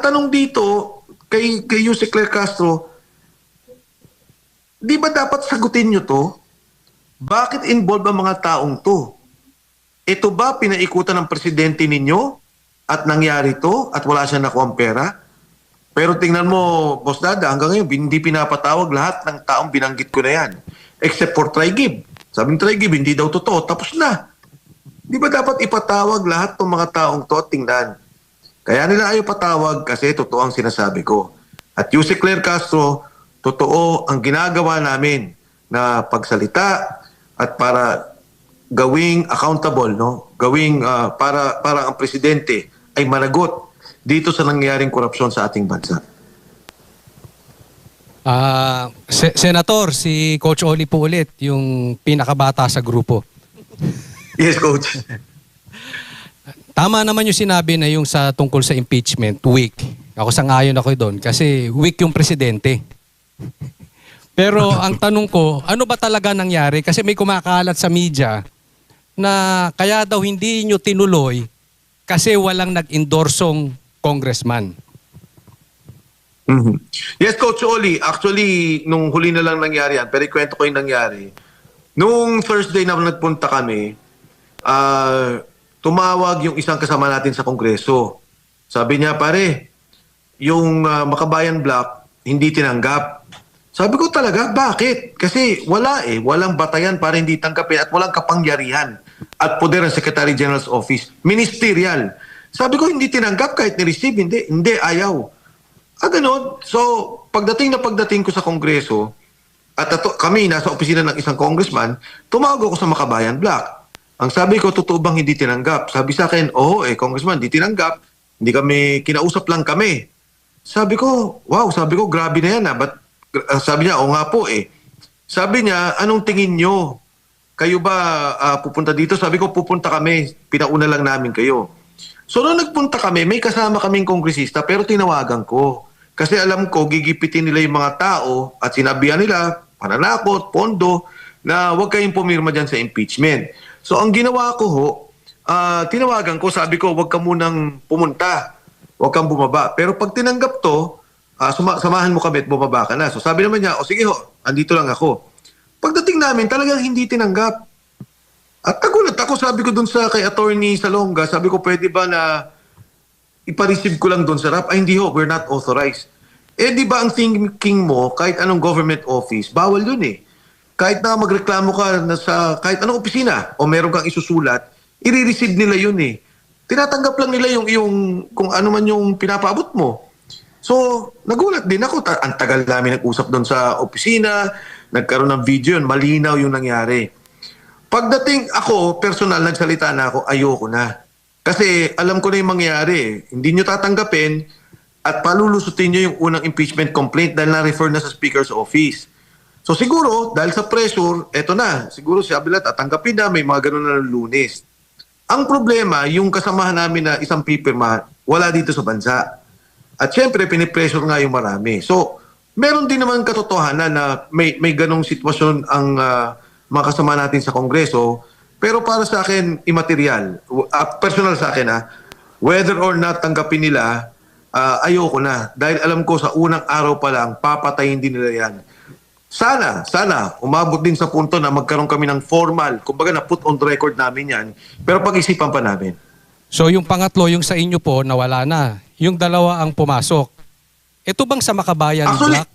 tanong dito kay Yuse Claire Castro, di ba dapat sagutin nyo to? Bakit involved ang mga taong to? Ito ba pinaikutan ng presidente ninyo at nangyari to at wala siya nakuha pera? Pero tingnan mo, Boss Dada, hanggang ngayon, hindi pinapatawag lahat ng taong binanggit ko na yan. Except for Trigib. Sabi ng Trigib, hindi daw totoo. Tapos na. Di ba dapat ipatawag lahat ng mga taong to at tingnan? Kaya nila ayaw patawag kasi totoo ang sinasabi ko. At Yuse Claire Castro, totoo ang ginagawa namin na pagsalita at para gawing accountable, no? Gawing para ang presidente ay managot dito sa nangyaring korupsyon sa ating bansa. Senator, si Coach Oli po ulit, yung pinakabata sa grupo. Yes, Coach. Tama naman yung sinabi na yung sa tungkol sa impeachment, weak. Ako sangayon ako doon kasi weak yung presidente. Pero ang tanong ko, ano ba talaga nangyari? Kasi may kumakalat sa media na kaya daw hindi nyo tinuloy kasi walang nag-endorsong congressman. Mm-hmm. Yes, Coach Oli. Actually, nung huli na lang nangyari yan, pero ikwento ko yung nangyari. Nung Thursday na nagpunta kami, tumawag yung isang kasama natin sa Kongreso. Sabi niya, pare, yung Makabayan Block, hindi tinanggap. Sabi ko talaga, bakit? Kasi wala walang batayan para hindi tanggapin at walang kapangyarihan at poder ng Secretary General's Office. Ministerial. Sabi ko, hindi tinanggap kahit ni-receive. Hindi, ayaw. Ganun. So, pagdating ko sa Kongreso, at kami nasa opisina ng isang congressman, tumawag ako sa Makabayan Block. Ang sabi ko, totoo bang hindi tinanggap? Sabi sa akin, congressman, hindi tinanggap. Hindi kami, kinausap lang kami. Sabi ko, wow, grabe na yan. Sabi niya, nga po Sabi niya, anong tingin nyo? Kayo ba pupunta dito? Sabi ko, pupunta kami. Pinauna lang namin kayo. So, nung nagpunta kami, may kasama kaming kongresista pero tinawagan ko. Kasi alam ko, gigipitin nila yung mga tao at sinabihan nila, pananakot, pondo, na huwag kayong pumirma dyan sa impeachment. So, ang ginawa ko tinawagan ko, sabi ko, huwag ka munang pumunta. Huwag kang bumaba. Pero pag tinanggap to, samahan mo kami at bumaba ka na. So, sabi naman niya, sige andito lang ako. Pagdating namin, talagang hindi tinanggap. At nagulat ako, sabi ko dun kay Attorney Salonga, sabi ko, pwede ba na ipa-receive ko lang dun sa RAP? Ay, hindi we're not authorized. Di ba ang thinking mo, kahit anong government office, bawal yun Kahit na magreklamo ka sa kahit anong opisina o meron kang isusulat, i-receive nila yun Tinatanggap lang nila yung kung ano man yung pinapaabot mo. So, nagulat din ako. Ang tagal namin nag-usap doon sa opisina, nagkaroon ng video yun, malinaw yung nangyari. Pagdating ako, personal, nagsalita na ako, ayoko na. Kasi alam ko na yung mangyayari. Hindi nyo tatanggapin at palulusutin nyo yung unang impeachment complaint dahil na-refer na sa Speaker's Office. So siguro, dahil sa pressure, eto na. Siguro si Abila tatanggapin na, may mga ganun na ng Lunes. Ang problema, yung kasamahan namin na isang pipirma, wala dito sa bansa. At syempre, pinipressure nga yung marami. So, meron din naman katotohanan na may ganong sitwasyon ang mga kasama natin sa Kongreso. Pero para sa akin, immaterial. Personal sa akin, whether or not tanggapin nila, ayoko na. Dahil alam ko sa unang araw pa lang, papatayin din nila yan. Sana, umabot din sa punto na magkaroon kami ng formal, kumbaga na put on record namin yan, pero pag-isipan pa namin. So yung pangatlo, yung sa inyo po, nawala na. Yung dalawa ang pumasok. Ito bang sa Makabayan Block?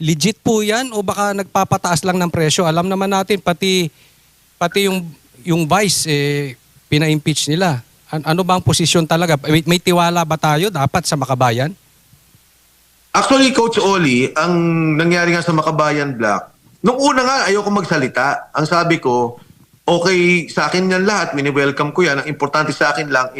Legit po yan o baka nagpapataas lang ng presyo? Alam naman natin, pati yung vice, pina-impeach nila. Ano bang posisyon talaga? May tiwala ba tayo dapat sa Makabayan? Actually, Coach Oli, ang nangyari nga sa Makabayan Block, nung una nga, ayoko magsalita. Ang sabi ko, okay sa akin yan lahat, mini-welcome ko yan. Ang importante sa akin lang,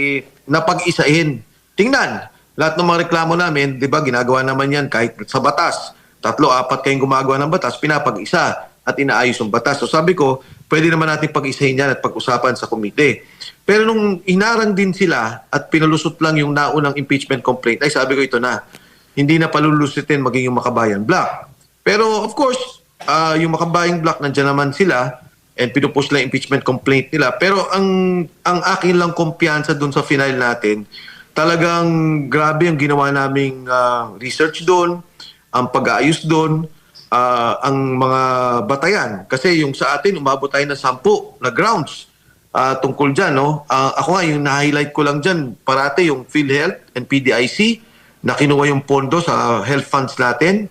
napag-isahin. Tingnan, lahat ng mga reklamo namin, di ba, ginagawa naman yan kahit sa batas. 3-4 kayong gumagawa ng batas, pinapag-isa at inaayos yung batas. So sabi ko, pwede naman natin pag-isahin yan at pag-usapan sa komite. Pero nung inarang din sila at pinalusot lang yung naunang impeachment complaint, ay sabi ko ito na, hindi na palulusutin maging yung Makabayan Block. Pero of course, yung Makabayan Block, nandiyan naman sila and pinupush lang impeachment complaint nila. Pero ang akin lang kumpiyansa dun sa final natin, talagang grabe ang ginawa naming research doon, ang pag-aayos doon, ang mga batayan. Kasi yung sa atin, umabot tayo ng 10 na grounds tungkol dyan. No? Ako nga, yung na-highlight ko lang dyan, parati yung PhilHealth and PDIC na kinuha yung pondo sa health funds natin.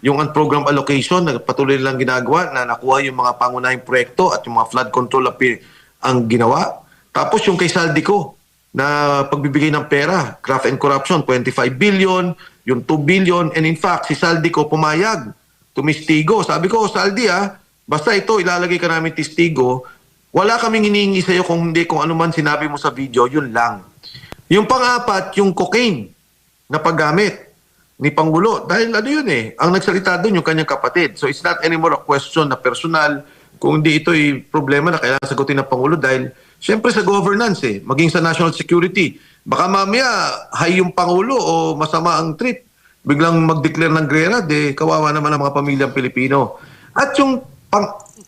Yung program allocation na patuloy nilang ginagawa na nakuha yung mga pangunahing proyekto at yung mga flood control ang ginawa. Tapos yung kay Saldico na pagbibigay ng pera, graft and corruption, 25 billion, yung 2 billion. And in fact, si Saldico pumayag, tumistigo. Sabi ko, Saldi basta ito ilalagay ka namin testigo, wala kaming hinihingi sa'yo kung hindi, kung ano man sinabi mo sa video, yun lang. Yung pang-apat, yung cocaine na paggamit ni Pangulo. Dahil ano yun ang nagsalita doon yung kanyang kapatid. So it's not anymore a question na personal, kung hindi ito'y problema na kailangan sagutin ng Pangulo dahil siyempre sa governance maging sa national security. Baka mamaya high yung Pangulo o masama ang trip. Biglang mag-declare ng grera, kawawa naman ang mga pamilyang Pilipino. At yung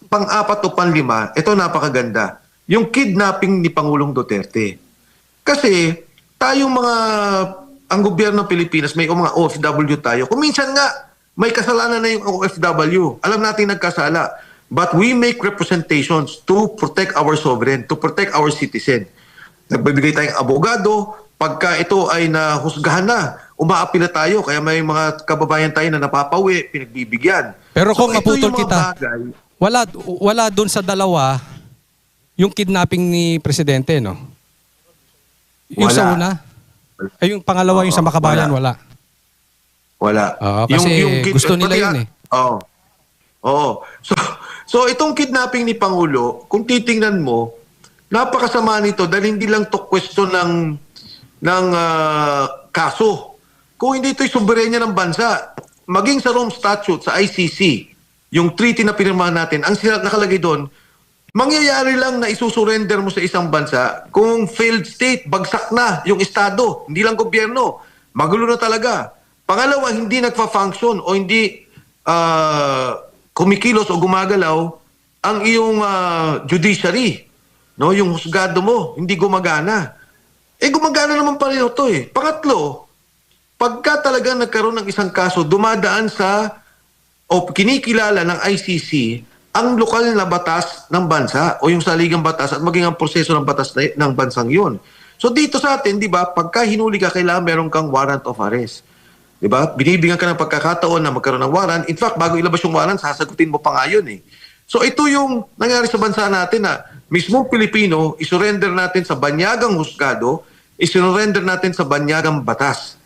pang-apat o pang-5, ito napakaganda. Yung kidnapping ni Pangulong Duterte. Kasi tayong ang gobyerno ng Pilipinas, may mga OFW tayo. Kung minsan nga, may kasalanan na yung OFW. Alam natin nagkasala. But we make representations to protect our sovereign, to protect our citizen. Nagbibigay tayong abogado, pagka ito ay nahusgahan na, umaapila tayo, kaya may mga kababayan tayo na napapawi, pinagbibigyan. Pero kung maputol ito yung mga kita, bagay, wala doon sa dalawa yung kidnapping ni Presidente, no? Yung Wala. sa una? Ay, yung pangalawa, yung sa Makabayan, wala. Wala. Kasi gusto nila yun Oo. Oo. So itong kidnapping ni Pangulo, kung titingnan mo, napakasama nito dahil hindi lang to question ng kaso. Kung hindi ito'y soberenya ng bansa, maging sa Rome Statute, sa ICC, yung treaty na pinirmahan natin, ang nakalagay doon, mangyayari lang na isusurrender mo sa isang bansa kung failed state, bagsak na yung estado, hindi lang gobyerno, magulo na talaga. Pangalawa, hindi nagfa-function o hindi kumikilos o gumagalaw ang iyong judiciary, no, yung husgado mo, hindi gumagana. Gumagana naman pa rin ito Pangatlo, pagka talaga nagkaroon ng isang kaso, dumadaan sa o kinikilala ng ICC ang lokal na batas ng bansa o yung saligang batas at maging ang proseso ng batas ng bansang yun. So dito sa atin, di ba, pagka hinuli ka, kailangan meron kang warrant of arrest. Di ba? Binibigyan ka ng pagkakataon na magkaroon ng warrant. In fact, bago ilabas yung warrant, sasagutin mo pa nga yun So ito yung nangyari sa bansa natin na mismong Pilipino, isurrender natin sa banyagang husgado, isurrender natin sa banyagang batas.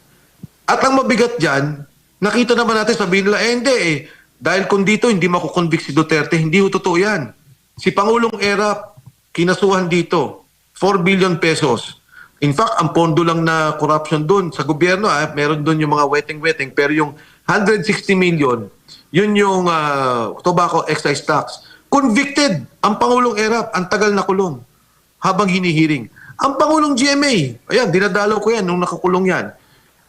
At ang mabigat dyan, nakita naman natin, sabihin nila, hindi dahil kung dito hindi makukonvict si Duterte, hindi totoo yan. Si Pangulong Erap, kinasuhan dito, 4 billion pesos. In fact, ang pondo lang na corruption doon sa gobyerno, meron doon yung mga wetting-wetting, pero yung 160 million, yun yung tobacco excise tax. Convicted ang Pangulong Erap, ang tagal na kulong habang hinihiring. Ang Pangulong GMA, ayan, dinadalaw ko yan nung nakakulong yan.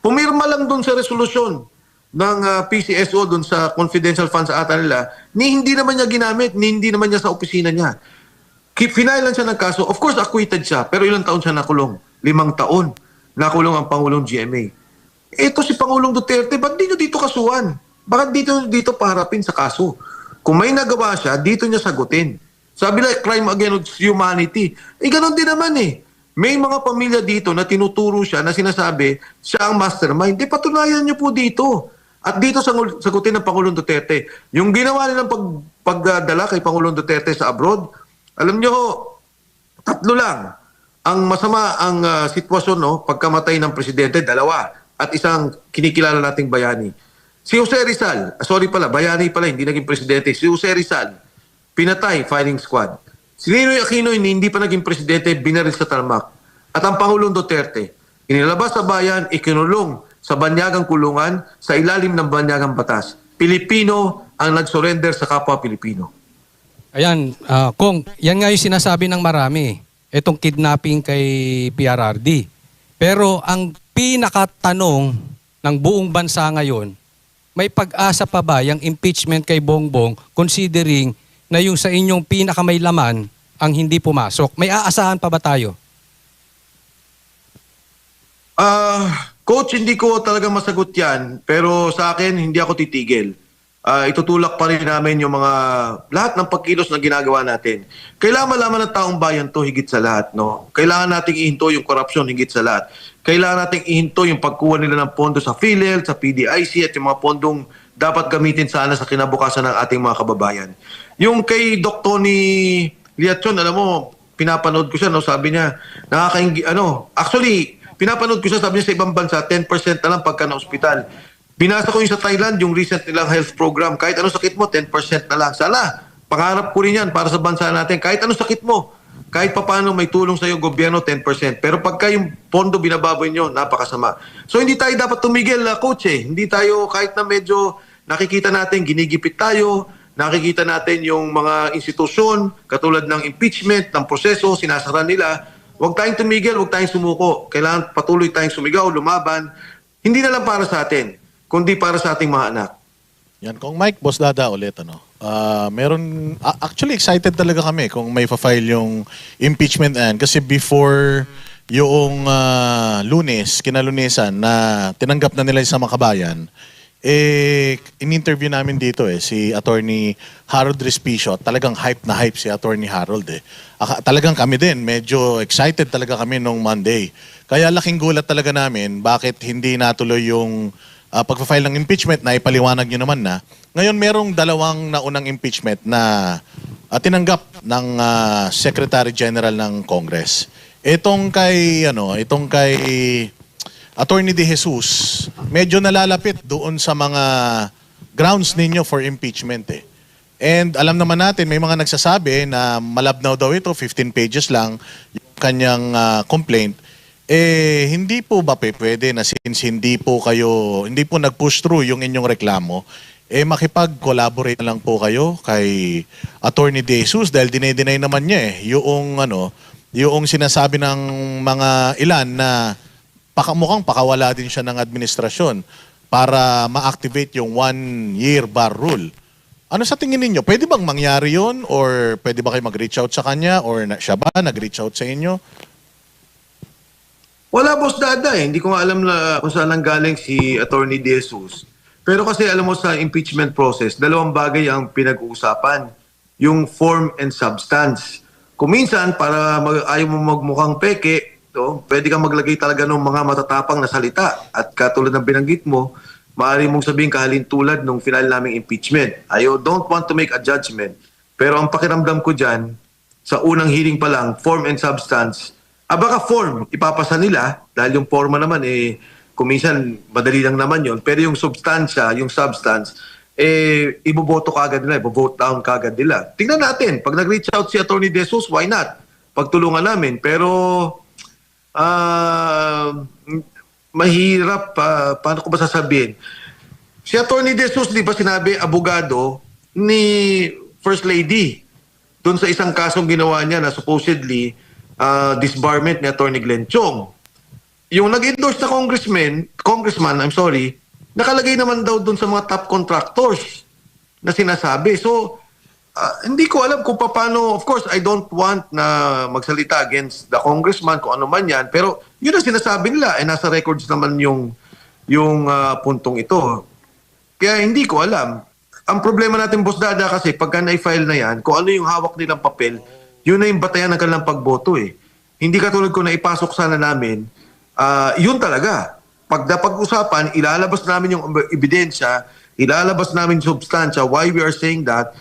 Pumirma lang doon sa resolusyon ng PCSO doon sa confidential funds ata nila, hindi naman niya ginamit, hindi naman niya sa opisina niya. Finailan siya ng kaso. Of course, acquitted siya. Pero ilang taon siya nakulong? 5 taon. Nakulong ang Pangulong GMA. Ito si Pangulong Duterte, ba't di nyo dito kasuhan? Bakit dito paharapin sa kaso? Kung may nagawa siya, dito niya sagutin. Sabi na, crime against humanity. Ganon din naman May mga pamilya dito na tinuturo siya na sinasabi siya ang mastermind. Patunayan niyo po dito. At dito sagutin ng Pangulong Duterte. Yung ginawa nilang pagdala kay Pangulong Duterte sa abroad, alam niyo, 3 lang. Ang masama ang sitwasyon, pagkamatay ng presidente, 2. At isang kinikilala nating bayani. Si Jose Rizal, sorry pala, bayani pala, hindi naging presidente. Si Jose Rizal, pinatay, firing squad. Si Ninoy Aquino, hindi pa naging presidente, binaril sa tarmac. At ang Pangulong Duterte, inilabas sa bayan, ikinulong sa banyagang kulungan sa ilalim ng banyagang batas. Pilipino ang nag-surrender sa kapwa Pilipino. Ayan, Kong, yan nga yung sinasabi ng marami, itong kidnapping kay PRRD. Pero ang pinakatanong ng buong bansa ngayon, may pag-asa pa ba yung impeachment kay Bongbong considering na yung sa inyong pinakamay laman ang hindi pumasok? May aasahan pa ba tayo? Coach, hindi ko talaga masagot yan. Pero sa akin, hindi ako titigil. Itutulak pa rin namin yung mga lahat ng pagkilos na ginagawa natin. Kailangan malaman ng taong bayan to higit sa lahat. No? Kailangan nating ihinto yung korupsyon higit sa lahat. Kailangan nating ihinto yung pagkuha nila ng pondo sa PhilHealth, sa PDIC at yung mga pondong dapat gamitin sana sa kinabukasan ng ating mga kababayan. Yung kay Doc Tony Liachon, alam mo, pinapanood ko siya, no? Sabi niya, actually, pinapanood ko siya, sabi niya sa ibang bansa, 10% na lang pagka na-hospital. Binasa ko yung sa Thailand, yung recent nilang health program. Kahit anong sakit mo, 10% na lang. Sana, pangarap ko rin yan para sa bansa natin. Kahit anong sakit mo, kahit papaano may tulong sa iyo gobyerno, 10%. Pero pagka yung pondo binababoy nyo, napakasama. So hindi tayo dapat tumigil, coach eh. Hindi tayo, kahit na medyo nakikita natin, ginigipit tayo, nakikita natin yung mga institusyon, katulad ng impeachment, ng proseso, sinasara nila. Huwag tayong tumigil, huwag tayong sumuko. Kailangan patuloy tayong sumigaw, lumaban. Hindi na lang para sa atin, kundi para sa ating mga anak. Yan, kung Mike, Boss Dada ulit, actually excited talaga kami kung may file yung impeachment kasi before yung Lunes, kinalunesan na tinanggap na nila sa Makabayan, in-interview namin dito si Attorney Harold Respicio. Talagang hype na hype si Attorney Harold talagang kami din, medyo excited talaga kami nung Monday. Kaya laking gulat talaga namin bakit hindi natuloy yung pagpa-file ng impeachment na ipaliwanag nyo naman na. Ngayon merong dalawang naunang impeachment na tinanggap ng Secretary General ng Congress. Itong kay Attorney De Jesus, medyo nalalapit doon sa mga grounds ninyo for impeachment And alam naman natin, may mga nagsasabi na malabnaw daw ito, 15 pages lang yung kanyang complaint. Hindi po ba pwede na since hindi po nag-push through yung inyong reklamo, makipag-collaborate na lang po kayo kay Attorney De Jesus dahil dinay naman niya yung sinasabi ng mga ilan na mukhang pakawala din siya ng administrasyon para ma-activate yung 1-year bar rule. Ano sa tingin ninyo? Pwede bang mangyari yun? Or pwede ba kayo mag-reach out sa kanya? Or siya ba nag-reach out sa inyo? Wala, Boss Dada Hindi ko nga alam na kung saan galing si Attorney De Jesus. Pero kasi alam mo sa impeachment process, dalawang bagay ang pinag-uusapan. Yung form and substance. Kung minsan, para ayaw mo magmukhang peke, pwede kang maglagay talaga ng mga matatapang na salita. At katulad ng binanggit mo, maaari mong sabihin kahalintulad nung final naming impeachment. I don't want to make a judgment. Pero ang pakiramdam ko dyan, sa unang hearing pa lang, form and substance, baka form, ipapasa nila, dahil yung forma naman, kung minsan, madali lang naman yon. Pero yung substansya, yung substance, iboboto kagad nila, ibovote down kagad nila. Tingnan natin, pag nag-reach out si Atty. De Jesus, why not? Pagtulungan namin. Pero, mahirap, paano ko ba sasabihin? Si Atty. De Jesus, di ba sinabi, abogado ni First Lady, doon sa isang kasong ginawa niya na supposedly, disbarment ni Atty. Glenn Chong. Yung nag-endorse na congressman, nakalagay naman daw dun sa mga top contractors na sinasabi. So, hindi ko alam kung paano, of course, I don't want na magsalita against the congressman kung ano man yan, pero yun ang sinasabi nila, nasa records naman yung puntong ito. Kaya hindi ko alam. Ang problema natin, Boss Dada, kasi pagka na-file na yan, kung ano yung hawak nilang papel, yun na yung batayan ng kanilang pagboto Hindi katulad ko na ipasok sana namin, yun talaga. Pag-usapan, ilalabas namin yung ebidensya, ilalabas namin yung substansya, why we are saying that,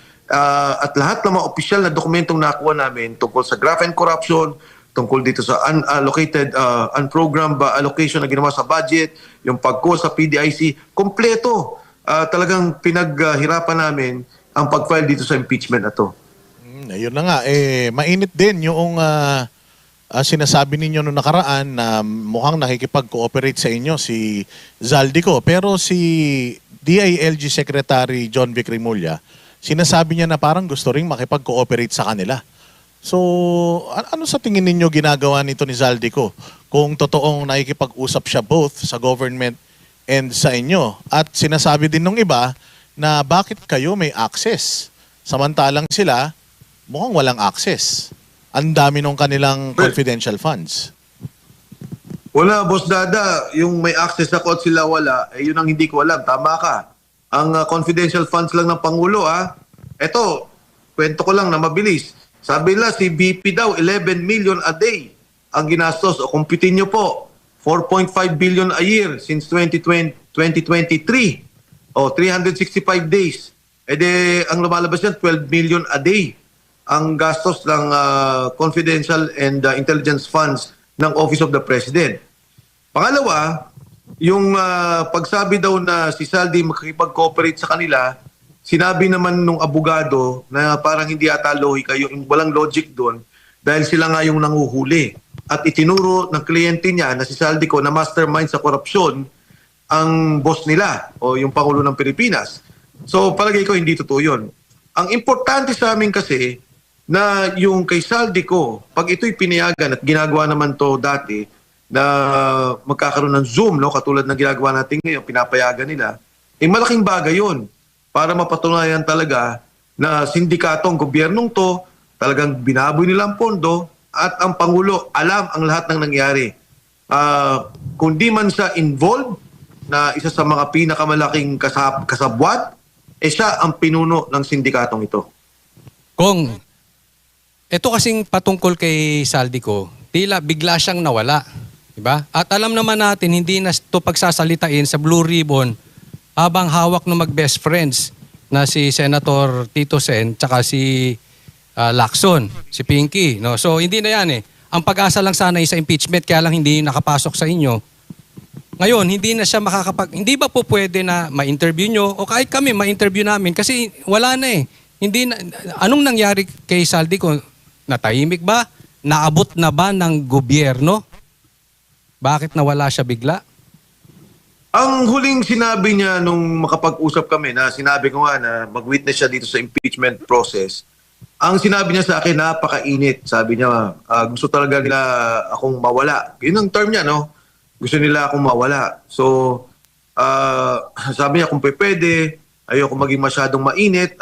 at lahat ng mga opisyal na dokumentong nakuha namin tungkol sa graft and corruption, tungkol dito sa unallocated, unprogrammed allocation na ginawa sa budget, yung pagkuha sa PDIC, kompleto. Talagang pinaghirapan namin ang pag-file dito sa impeachment na to. Ayun na nga, mainit din yung sinasabi ninyo noong nakaraan na mukhang nakikipag-cooperate sa inyo si Zaldico. Pero si DILG Secretary John Vic Rimulya, sinasabi niya na parang gusto ring makipag-cooperate sa kanila. So, ano sa tingin ninyo ginagawa nito ni Zaldico? Kung totoong nakikipag-usap siya both sa government and sa inyo. At sinasabi din ng iba na bakit kayo may access? Samantalang sila, mukhang walang access. Ang dami ng kanilang confidential funds. Wala, Boss Dada. Yung may access ako at sila wala, yun ang hindi ko alam. Tama ka. Ang confidential funds lang ng Pangulo, Eto, kwento ko lang na mabilis. Sabi nila, si BP daw, 11 million a day ang ginastos. O kumpitin nyo po, 4.5 billion a year since 2023. O, 365 days. Ang lumalabas yan, 12 million a day ang gastos ng confidential and intelligence funds ng Office of the President. Pangalawa, yung pagsabi daw na si Saldi makikipag-cooperate sa kanila, sinabi naman nung abogado na parang hindi ata lohika, walang logic doon dahil sila nga yung nanguhuli. At itinuro ng kliyente niya na si Saldico na mastermind sa korupsyon ang boss nila o yung Pangulo ng Pilipinas. So palagay ko hindi totoo yun. Ang importante sa amin kasi na yung kay Saldico, pag ito'y pinayagan at ginagawa naman to dati na magkakaroon ng Zoom, no, katulad ng ginagawa natin ngayon, pinapayagan nila, malaking bagay yun para mapatunayan talaga na sindikatong gobyernong to, talagang binaboy nila ang pondo at ang Pangulo alam ang lahat ng nangyari. Kung di man siya involved na isa sa mga pinakamalaking kasabwat, siya ang pinuno ng sindikatong ito. Kung ito kasing patungkol kay Saldico, tila bigla siyang nawala. Diba? At alam naman natin, hindi na ito pagsasalitain sa Blue Ribbon habang hawak ng mag-best friends na si Senator Tito Sen tsaka si Lacson, si Pinky. No? So hindi na yan eh. Ang pag-asa lang sana sa impeachment, kaya lang hindi nakapasok sa inyo. Ngayon, hindi na siya hindi ba po pwede na ma-interview nyo o kahit kami ma-interview namin kasi wala na eh. Hindi na, anong nangyari kay Saldico? Natahimik ba? Naabot na ba ng gobyerno? Bakit nawala siya bigla? Ang huling sinabi niya nung makapag-usap kami na sinabi ko nga na mag-witness siya dito sa impeachment process, ang sinabi niya sa akin, napakainit. Sabi niya, gusto talaga nila akong mawala. Yun ang term niya, no? Gusto nila akong mawala. So, sabi niya kung pwede, ayoko maging masyadong mainit,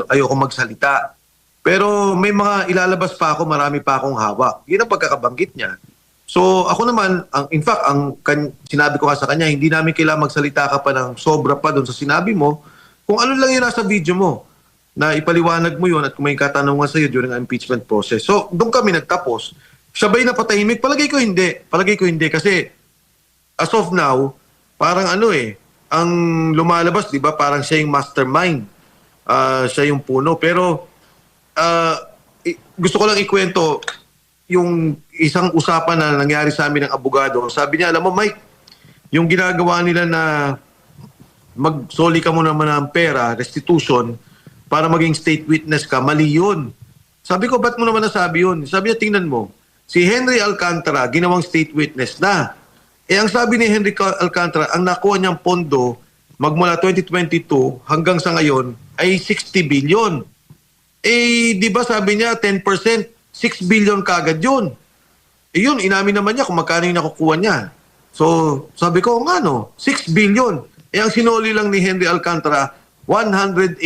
ayoko magsalita. Pero may mga ilalabas pa ako, marami pa akong hawak. Yun ang pagkakabanggit niya. So ako naman, in fact, sinabi ko nga sa kanya, hindi namin kailangan magsalita ka pa ng sobra pa doon sa sinabi mo. Kung ano lang yun nasa video mo, na ipaliwanag mo yun at kung may katanungan sa'yo during ang impeachment process. So doon kami nagtapos. Siya ba'y napatahimik? Palagay ko hindi. Palagay ko hindi kasi as of now, parang ang lumalabas, di ba, parang siya yung mastermind. Siya yung puno. Pero gusto ko lang ikwento yung isang usapan na nangyari sa amin ng abogado. Sabi niya, alam mo Mike, yung ginagawa nila na magsoli ka mo naman ng pera, restitution, para maging state witness ka, mali yun. Sabi ko, ba't mo naman nasabi yun? Sabi niya, tingnan mo, si Henry Alcantara, ginawang state witness na. Ang sabi ni Henry Alcantara, ang nakuha niyang pondo magmula 2022 hanggang sa ngayon ay 60 billion. Di ba sabi niya 10%, 6 billion kagad yun. Yun, inamin naman niya kung magkano yung nakukuha niya. So, sabi ko, no, 6 billion. Ang sinuli lang ni Henry Alcantara, 181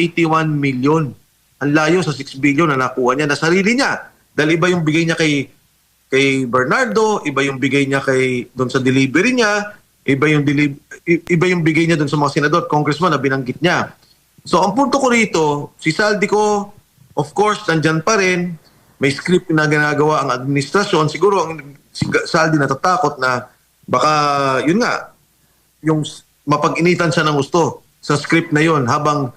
million. Ang layo sa 6 billion na nakuha niya na sarili niya. Dahil iba yung bigay niya kay Bernardo, iba yung bigay niya doon sa delivery niya, iba yung bigay niya doon sa mga senador, congressman na binanggit niya. So, ang punto ko rito, si Saldico, of course, nandyan pa rin. May script na ginagawa ang administrasyon. Siguro si Saldi natatakot na baka, yun nga, yung mapag-initan siya ng gusto sa script na yun habang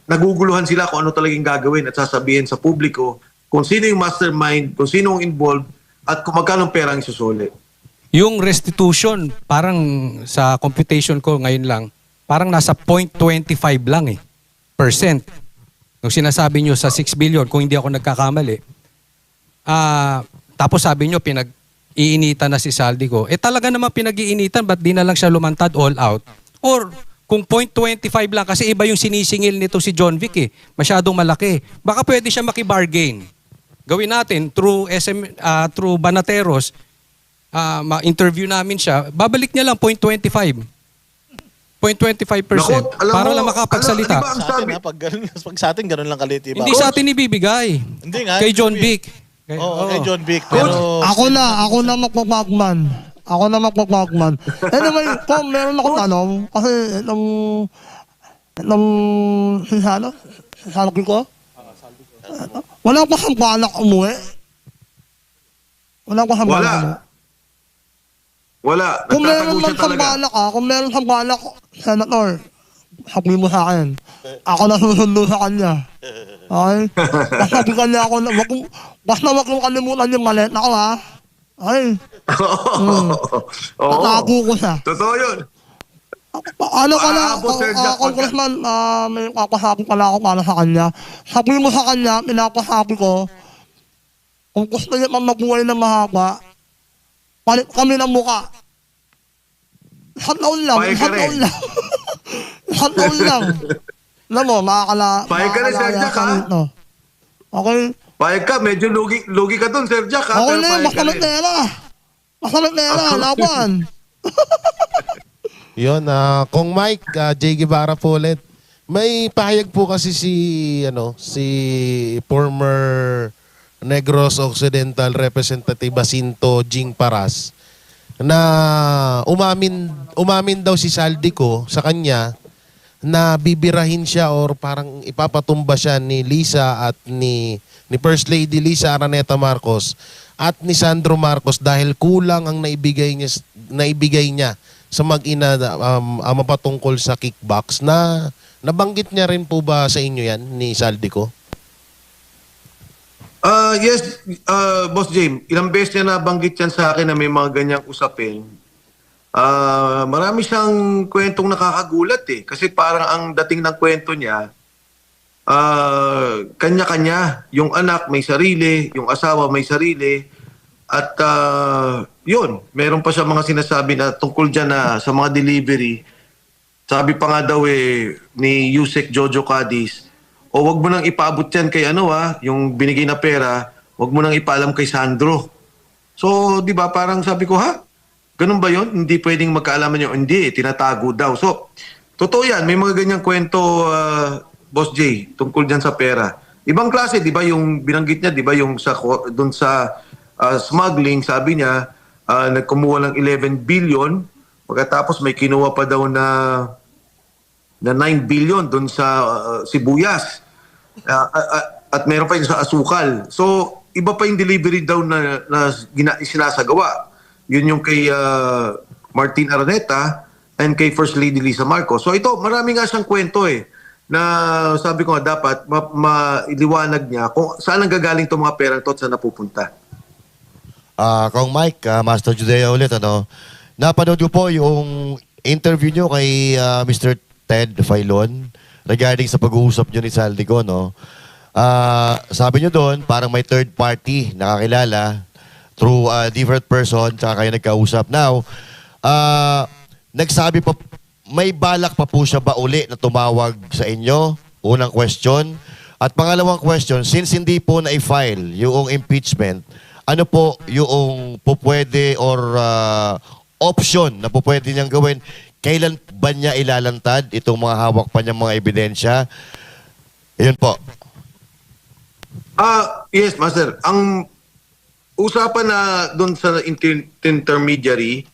naguguluhan sila kung ano talagang gagawin at sasabihin sa publiko kung sino yung mastermind, kung sino yung involved at kung magkano pera ang isusuli. Yung restitution, parang sa computation ko ngayon lang, parang nasa 0.25 lang percent. Nung sinasabi nyo sa 6 billion, kung hindi ako nagkakamali, tapos sabi nyo, pinag-iinitan na si Saldico. Talaga naman pinag-iinitan, ba't di na lang siya lumantad all out? Or kung 0.25 lang, kasi iba yung sinisingil nito si John Vic masyadong malaki. Baka pwede siya makibargain. Gawin natin through through Banateros, ma-interview namin siya, babalik niya lang 0.25. 0.25% para lang makapagsalita. Pag sa atin, ganun lang kalit. Diba? Hindi sa atin ibibigay. Hindi nga. Kay John Vic. Oo, kay John Vic. Pero Ako na magpapakman. Ako na magpapagman. Anyway, kung meron akong tanong, kasi itong sinasabi ko, wala pa siyang balak umuwi. Wala pa siyang balak umuwi. Wala. Kung meron Nagtatago man siya siyang talaga. balak, kung meron siyang balak, Senator, sabihin mo sa akin. Ako na susundo sa kanya. Okay? Basta bigyan niya ako, basta wag mong kalimutan yung maleta ko, ha? Okay? Oo. Tatago ko siya. Totoo yun. Ano ka na, Aabot, Sir Jack, Congressman, may papasabi pala ako para sa kanya. Sabi mo sa kanya, pinapasabi ko, kung gusto niya pang mabuhay na mahaba, palit kami ng muka. Isang taon lang, Pahig ka isang taon rin. lang. Isang taon lang. Alam mo, Pahig ka rin, Sir Jack, ha? No. Okay? Payag ka, medyo lugi ka dun, Sir Jack, ha? Okay Pero na, payag ka basta rin. pera. Basta pera, laban. Yun, Kong Mike, Jay Guevara po ulit. May pahayag po kasi si former Negros Occidental Representative Jacinto Jing Paras na umamin daw si Saldico sa kanya na bibirahin siya or parang ipapatumba siya ni Lisa at ni First Lady Lisa Araneta Marcos at ni Sandro Marcos dahil kulang ang naibigay niya sa mag-ina mapatungkol sa kickbacks. Na nabanggit niya rin po ba sa inyo yan ni Saldico? Yes, Boss James, ilang beses niya nabanggit yan sa akin na may mga ganyang usapin. Marami siyang kwentong nakakagulat eh. Kasi parang ang dating ng kwento niya, kanya-kanya. Yung anak may sarili, yung asawa may sarili. At yun, meron pa siya mga sinasabi na tungkol dyan na sa mga delivery. Sabi pa nga daw ni Yusek Jojo Cadiz, o wag mo nang ipaabot yan kay yung binigay na pera, wag mo nang ipaalam kay Sandro. So, di ba, parang sabi ko, ha? Ganun ba yon? Hindi pwedeng magkaalaman yun. Hindi, tinatago daw. So, totoo yan. May mga ganyang kwento, Boss J, tungkol dyan sa pera. Ibang klase, di ba, yung binanggit niya, di ba, yung doon sa smuggling, sabi niya, nagkumuha ng 11 billion, pagkatapos may kinuha pa daw na 9 billion doon sa sibuyas. At meron pa yung sa asukal. So, iba pa yung delivery daw na sinasagawa. Yun yung kay Martin Araneta and kay First Lady Lisa Marcos. So ito, marami nga siyang kwento na sabi ko nga dapat mailiwanag niya kung saan ang gagaling itong mga perang to at saan napupunta. Kong Mike, Master Judea ulit, napanood ko po yung interview nyo kay Mr. Ted Filon regarding sa pag-uusap nyo ni Saldico, no? Sabi nyo doon, parang may third party nakakilala through a different person, tsaka kayo nagkausap. Now, nagsabi pa, may balak pa po siya ba uli na tumawag sa inyo? Unang question. At pangalawang question, since hindi po na-file yung impeachment, ano po yung pupwede or option na pupwede niyang gawin? Kailan ba niya ilalantad itong mga hawak pa niyang mga ebidensya? Yun po. Yes, Master. Ang usapan na doon sa intermediary,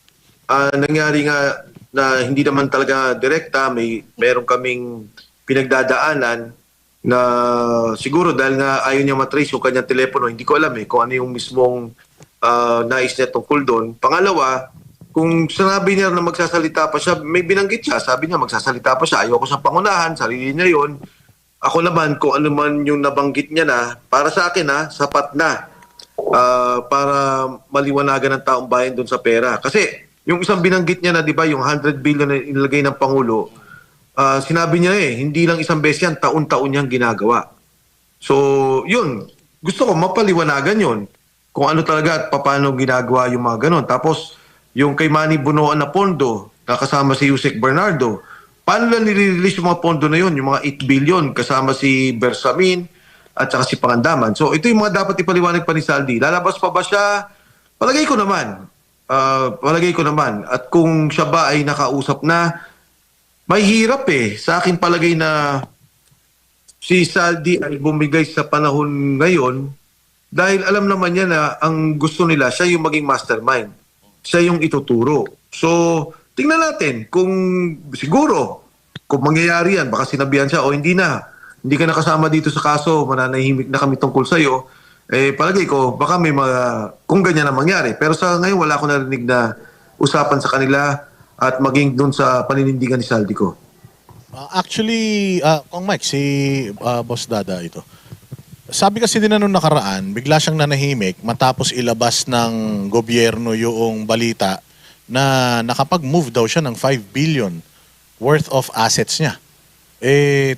nangyari nga na hindi naman talaga direkta, meron kaming pinagdadaanan na siguro dahil nga ayaw niya matrace yung kanyang telepono, hindi ko alam kung ano yung mismong nais niya tungkol doon. Pangalawa, kung sinabi niya na magsasalita pa siya, may binanggit siya, sabi niya magsasalita pa siya, ayoko siyang pangunahan, sarili niya yon. Ako naman, kung ano man yung nabanggit niya na, para sa akin sapat na para maliwanagan ng taong bayan doon sa pera. Kasi yung isang binanggit niya na, di ba, yung 100 billion na inilagay ng Pangulo, sinabi niya hindi lang isang beses yan, taon-taon niyang ginagawa. So, yun, gusto ko mapaliwanagan yun. Kung ano talaga at paano ginagawa yung mga ganon. Tapos, yung kay Manny Bunoan na pondo, na kasama si Yusek Bernardo, paano lang nire-release yung mga pondo na yun? Yung mga 8 billion, kasama si Bersamin at saka si Pangandaman. So, ito yung mga dapat ipaliwanag pa ni Saldi. Lalabas pa ba siya? Palagay ko naman. At kung siya ba ay nakausap na, may hirap sa akin palagay na si Saldi ay bumigay sa panahon ngayon dahil alam naman niya na ang gusto nila, siya yung maging mastermind. siya yung ituturo. So, tingnan natin kung siguro, kung mangyayari yan, baka sinabihan siya, o hindi na, hindi ka nakasama dito sa kaso, mananahimik na kami tungkol sa'yo, palagay ko, baka may mga, kung ganyan na mangyari. Pero sa ngayon, wala akong narinig na usapan sa kanila at maging dun sa paninindigan ni Saldico. Actually, Kong Mike, si Boss Dada ito. Sabi kasi din na nung nakaraan, bigla siyang nanahimik matapos ilabas ng gobyerno yung balita na nakapag-move daw siya ng 5 billion worth of assets niya.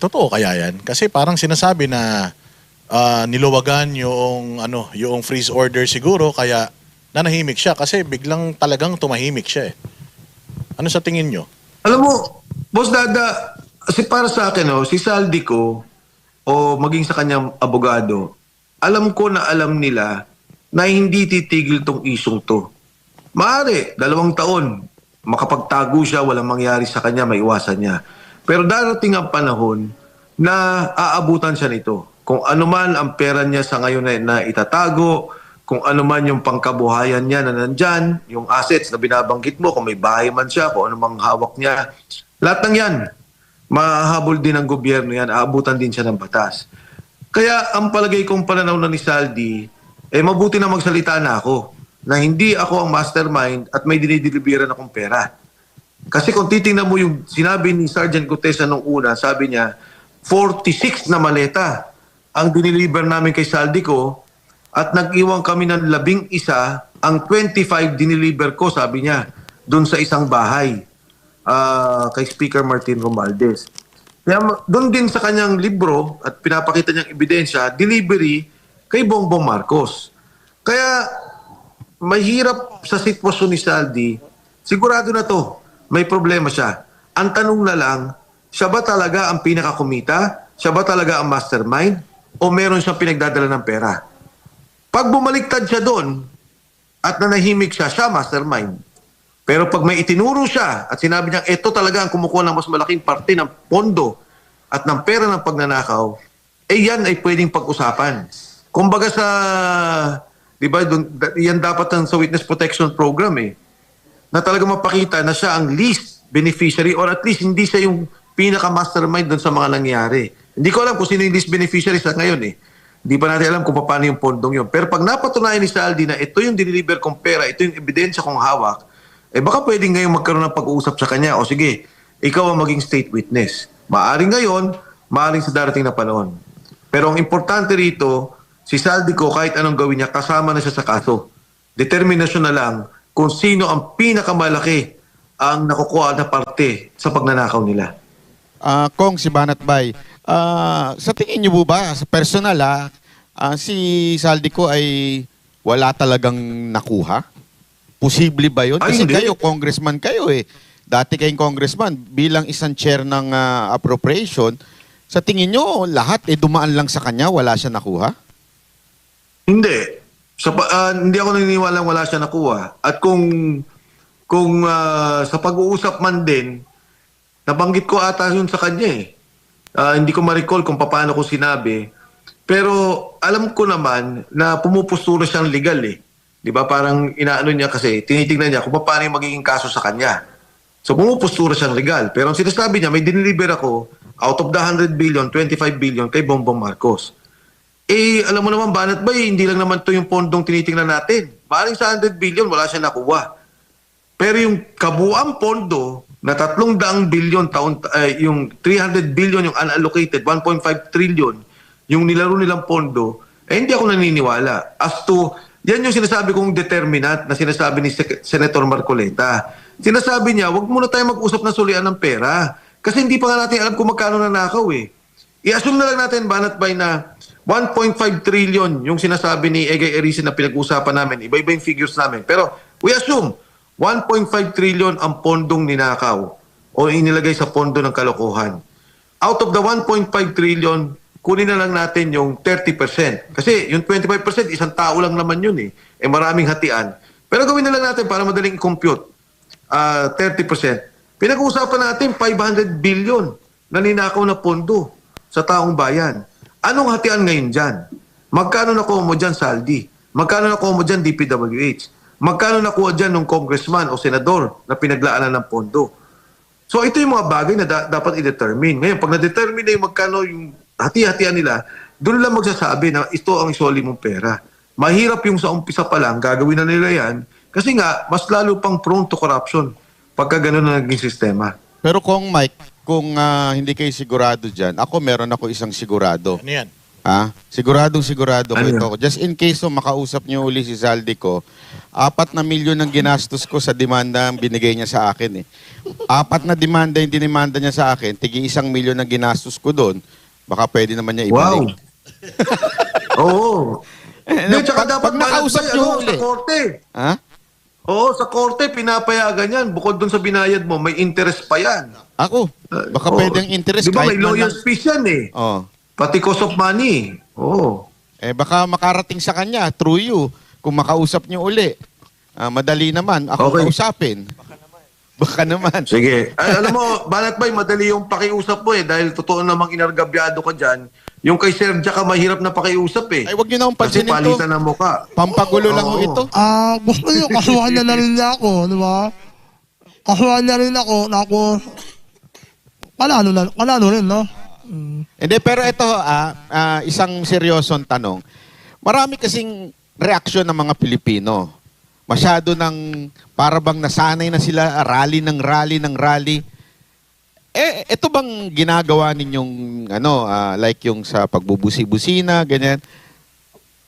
Totoo kaya yan? Kasi parang sinasabi na niluwagan yung freeze order siguro kaya nanahimik siya kasi biglang talagang tumahimik siya eh. Ano sa tingin nyo? Alam mo, Boss Dada, kasi para sa akin, si Saldico, o maging sa kanyang abogado, alam ko na alam nila na hindi titigil tong isyong to. Maaari, 2 taon, makapagtago siya, walang mangyari sa kanya, maiwasan niya. Pero darating ang panahon na aabutan siya nito. Kung ano man ang pera niya sa ngayon na itatago, kung ano man yung pangkabuhayan niya na nandyan, yung assets na binabanggit mo, kung may bahay man siya, kung ano mang hawak niya, lahat ng yan, mahahabol din ng gobyerno yan, aabutan din siya ng batas. Kaya ang palagay kong pananaw na ni Saldi, mabuti na magsalita na ako, na hindi ako ang mastermind at may dinideliveran akong pera. Kasi kung titingnan mo yung sinabi ni Sergeant Gutesa nung una, sabi niya, 46 na maleta ang diniliver namin kay Saldico at nag-iwan kami ng 11, ang 25 diniliver ko, sabi niya, dun sa isang bahay. Kay Speaker Martin Romualdez. Kaya doon din sa kanyang libro at pinapakita niyang ebidensya, delivery kay Bongbong Marcos. Kaya mahirap sa sitwasyon ni Saldi, sigurado na to, may problema siya. Ang tanong na lang, siya ba talaga ang pinakakumita? Siya ba talaga ang mastermind? O meron siyang pinagdadala ng pera? Pag bumaliktad siya doon at nanahimik siya, siya mastermind. Pero pag may itinuro siya at sinabi niya, ito talaga ang kumukuha ng mas malaking parte ng pondo at ng pera ng pagnanakaw, yan ay pwedeng pag-usapan. Kumbaga sa, di ba, yan dapat sa Witness Protection Program na talaga mapakita na siya ang least beneficiary or at least hindi siya yung pinaka-mastermind doon sa mga nangyari. Hindi ko alam kung sino yung least beneficiary sa ngayon Hindi pa natin alam kung paano yung pondong yun. Pero pag napatunayan ni Saldi na ito yung diniliver kong pera, ito yung ebidensya kong hawak, baka pwedeng ngayon magkaroon ng pag-uusap sa kanya. O sige, ikaw ang maging state witness. Maaring ngayon, maaring sa darating na panahon. Pero ang importante rito, si Saldico, kahit anong gawin niya, kasama na siya sa kaso. Determinasyon na lang kung sino ang pinakamalaki ang nakukuha na parte sa pagnanakaw nila. Kong, si Banat Bay, sa tingin niyo po ba, sa personal si Saldico ay wala talagang nakuha? Posible ba yun? Kasi hindi. kayo, congressman kayo Dati kayong congressman, bilang isang chair ng appropriation, sa tingin nyo, lahat dumaan lang sa kanya, wala siya nakuha? Hindi. Hindi ako naniniwala wala siya nakuha. At kung sa pag-uusap man din, nabanggit ko ata yun sa kanya hindi ko ma-recall kung paano ko sinabi. Pero alam ko naman na pumupustura siyang legal Di ba? Parang inaano niya kasi, tinitignan niya kung paano yung magiging kaso sa kanya. So pumupustura siyang legal. Pero ang sinasabi niya, may diniliver ako out of the 100 billion, 25 billion kay Bongbong Marcos. Alam mo naman, Banat Bay, hindi lang naman to yung pondong tinitingnan natin. Maaaring sa 100 billion, wala siya nakuha. Pero yung kabuang pondo na 300 billion yung 300 billion yung unallocated, 1.5 trillion, yung nilaro nilang pondo, hindi ako naniniwala. As to, yan yung sinasabi kong determinant na sinasabi ni Senator Marcoleta. Sinasabi niya, wag muna tayo mag-usap na sulian ng pera. Kasi hindi pa nga natin alam kung magkano nanakaw I-assume na lang natin, Banat Bay, na 1.5 trillion yung sinasabi ni Egay Erice na pinag-usapan namin. Iba-iba yung figures namin. Pero we assume 1.5 trillion ang pondong ninakaw o inilagay sa pondo ng kalokohan. Out of the 1.5 trillion, kunin na lang natin yung 30%. Kasi yung 25%, isang tao lang naman yun maraming hatian. Pero gawin na lang natin para madaling i-compute. 30%. Pinag-uusapan natin 500 billion na ninakaw na pondo sa taong bayan. Anong hatian ngayon dyan? Magkano nakuha mo dyan, Saldi? Magkano nakuha mo dyan, DPWH? magkano nakuha dyan ng congressman o senador na pinaglaanan ng pondo. So ito yung mga bagay na dapat i-determine. Ngayon, pag na-determine na yung magkano yung hati-hatian nila, doon lang magsasabi na ito ang isoli mong pera. Mahirap yung sa umpisa pa lang, gagawin na nila yan, kasi nga, mas lalo pang prone to corruption pagka gano'n na naging sistema. Pero kung Mike, kung hindi kayo sigurado dyan, meron ako isang sigurado. Ano yan? Sigurado Ano ito yan? ako. Just in case makausap niyo uli si Zaldico, 4 na milyon ang ginastos ko sa demanda ang binigay niya sa akin. 4 na demanda yung dinimanda niya sa akin, tigi 1 milyon ang ginastos ko doon, baka pwede naman niya Wow! ibalik. Oo. Hindi, tsaka dapat pag nakausap balance niyo sa uli. korte. Ha? Oo, sa korte, pinapayagan yan. Bukod doon sa binayad mo, may interest pa yan. Ako, baka Oo. pwede ang interest Di ba, kahit may man lawyer's lang. fees yan eh. Oh. Pati cost of money. Oo. Baka makarating sa kanya through you kung makausap niyo uli. Madali naman ako Okay. kausapin. Baka naman. Sige. Ay, alam mo, Banat Bay, madali yung pakiusap mo eh. Dahil totoo namang inargabyado ka dyan. Yung kay Sir Jack, mahirap na pakiusap eh. Ay, wag niyo na akong Kasi pansinin to. palitan ng mukha. Pampagulo lang ho Oo. ito. Gusto nyo, kasuhan na rin niya ako, di ba? Kasuhan na rin ako, na ako, panalo rin, no? Hindi, pero ito, isang seryosong tanong. Marami kasing reaksyon ng mga Pilipino. Masyado ng para bang nasanay na sila rally ng rally. Ito bang ginagawa ninyong like yung sa pagbubusi-busina, ganyan?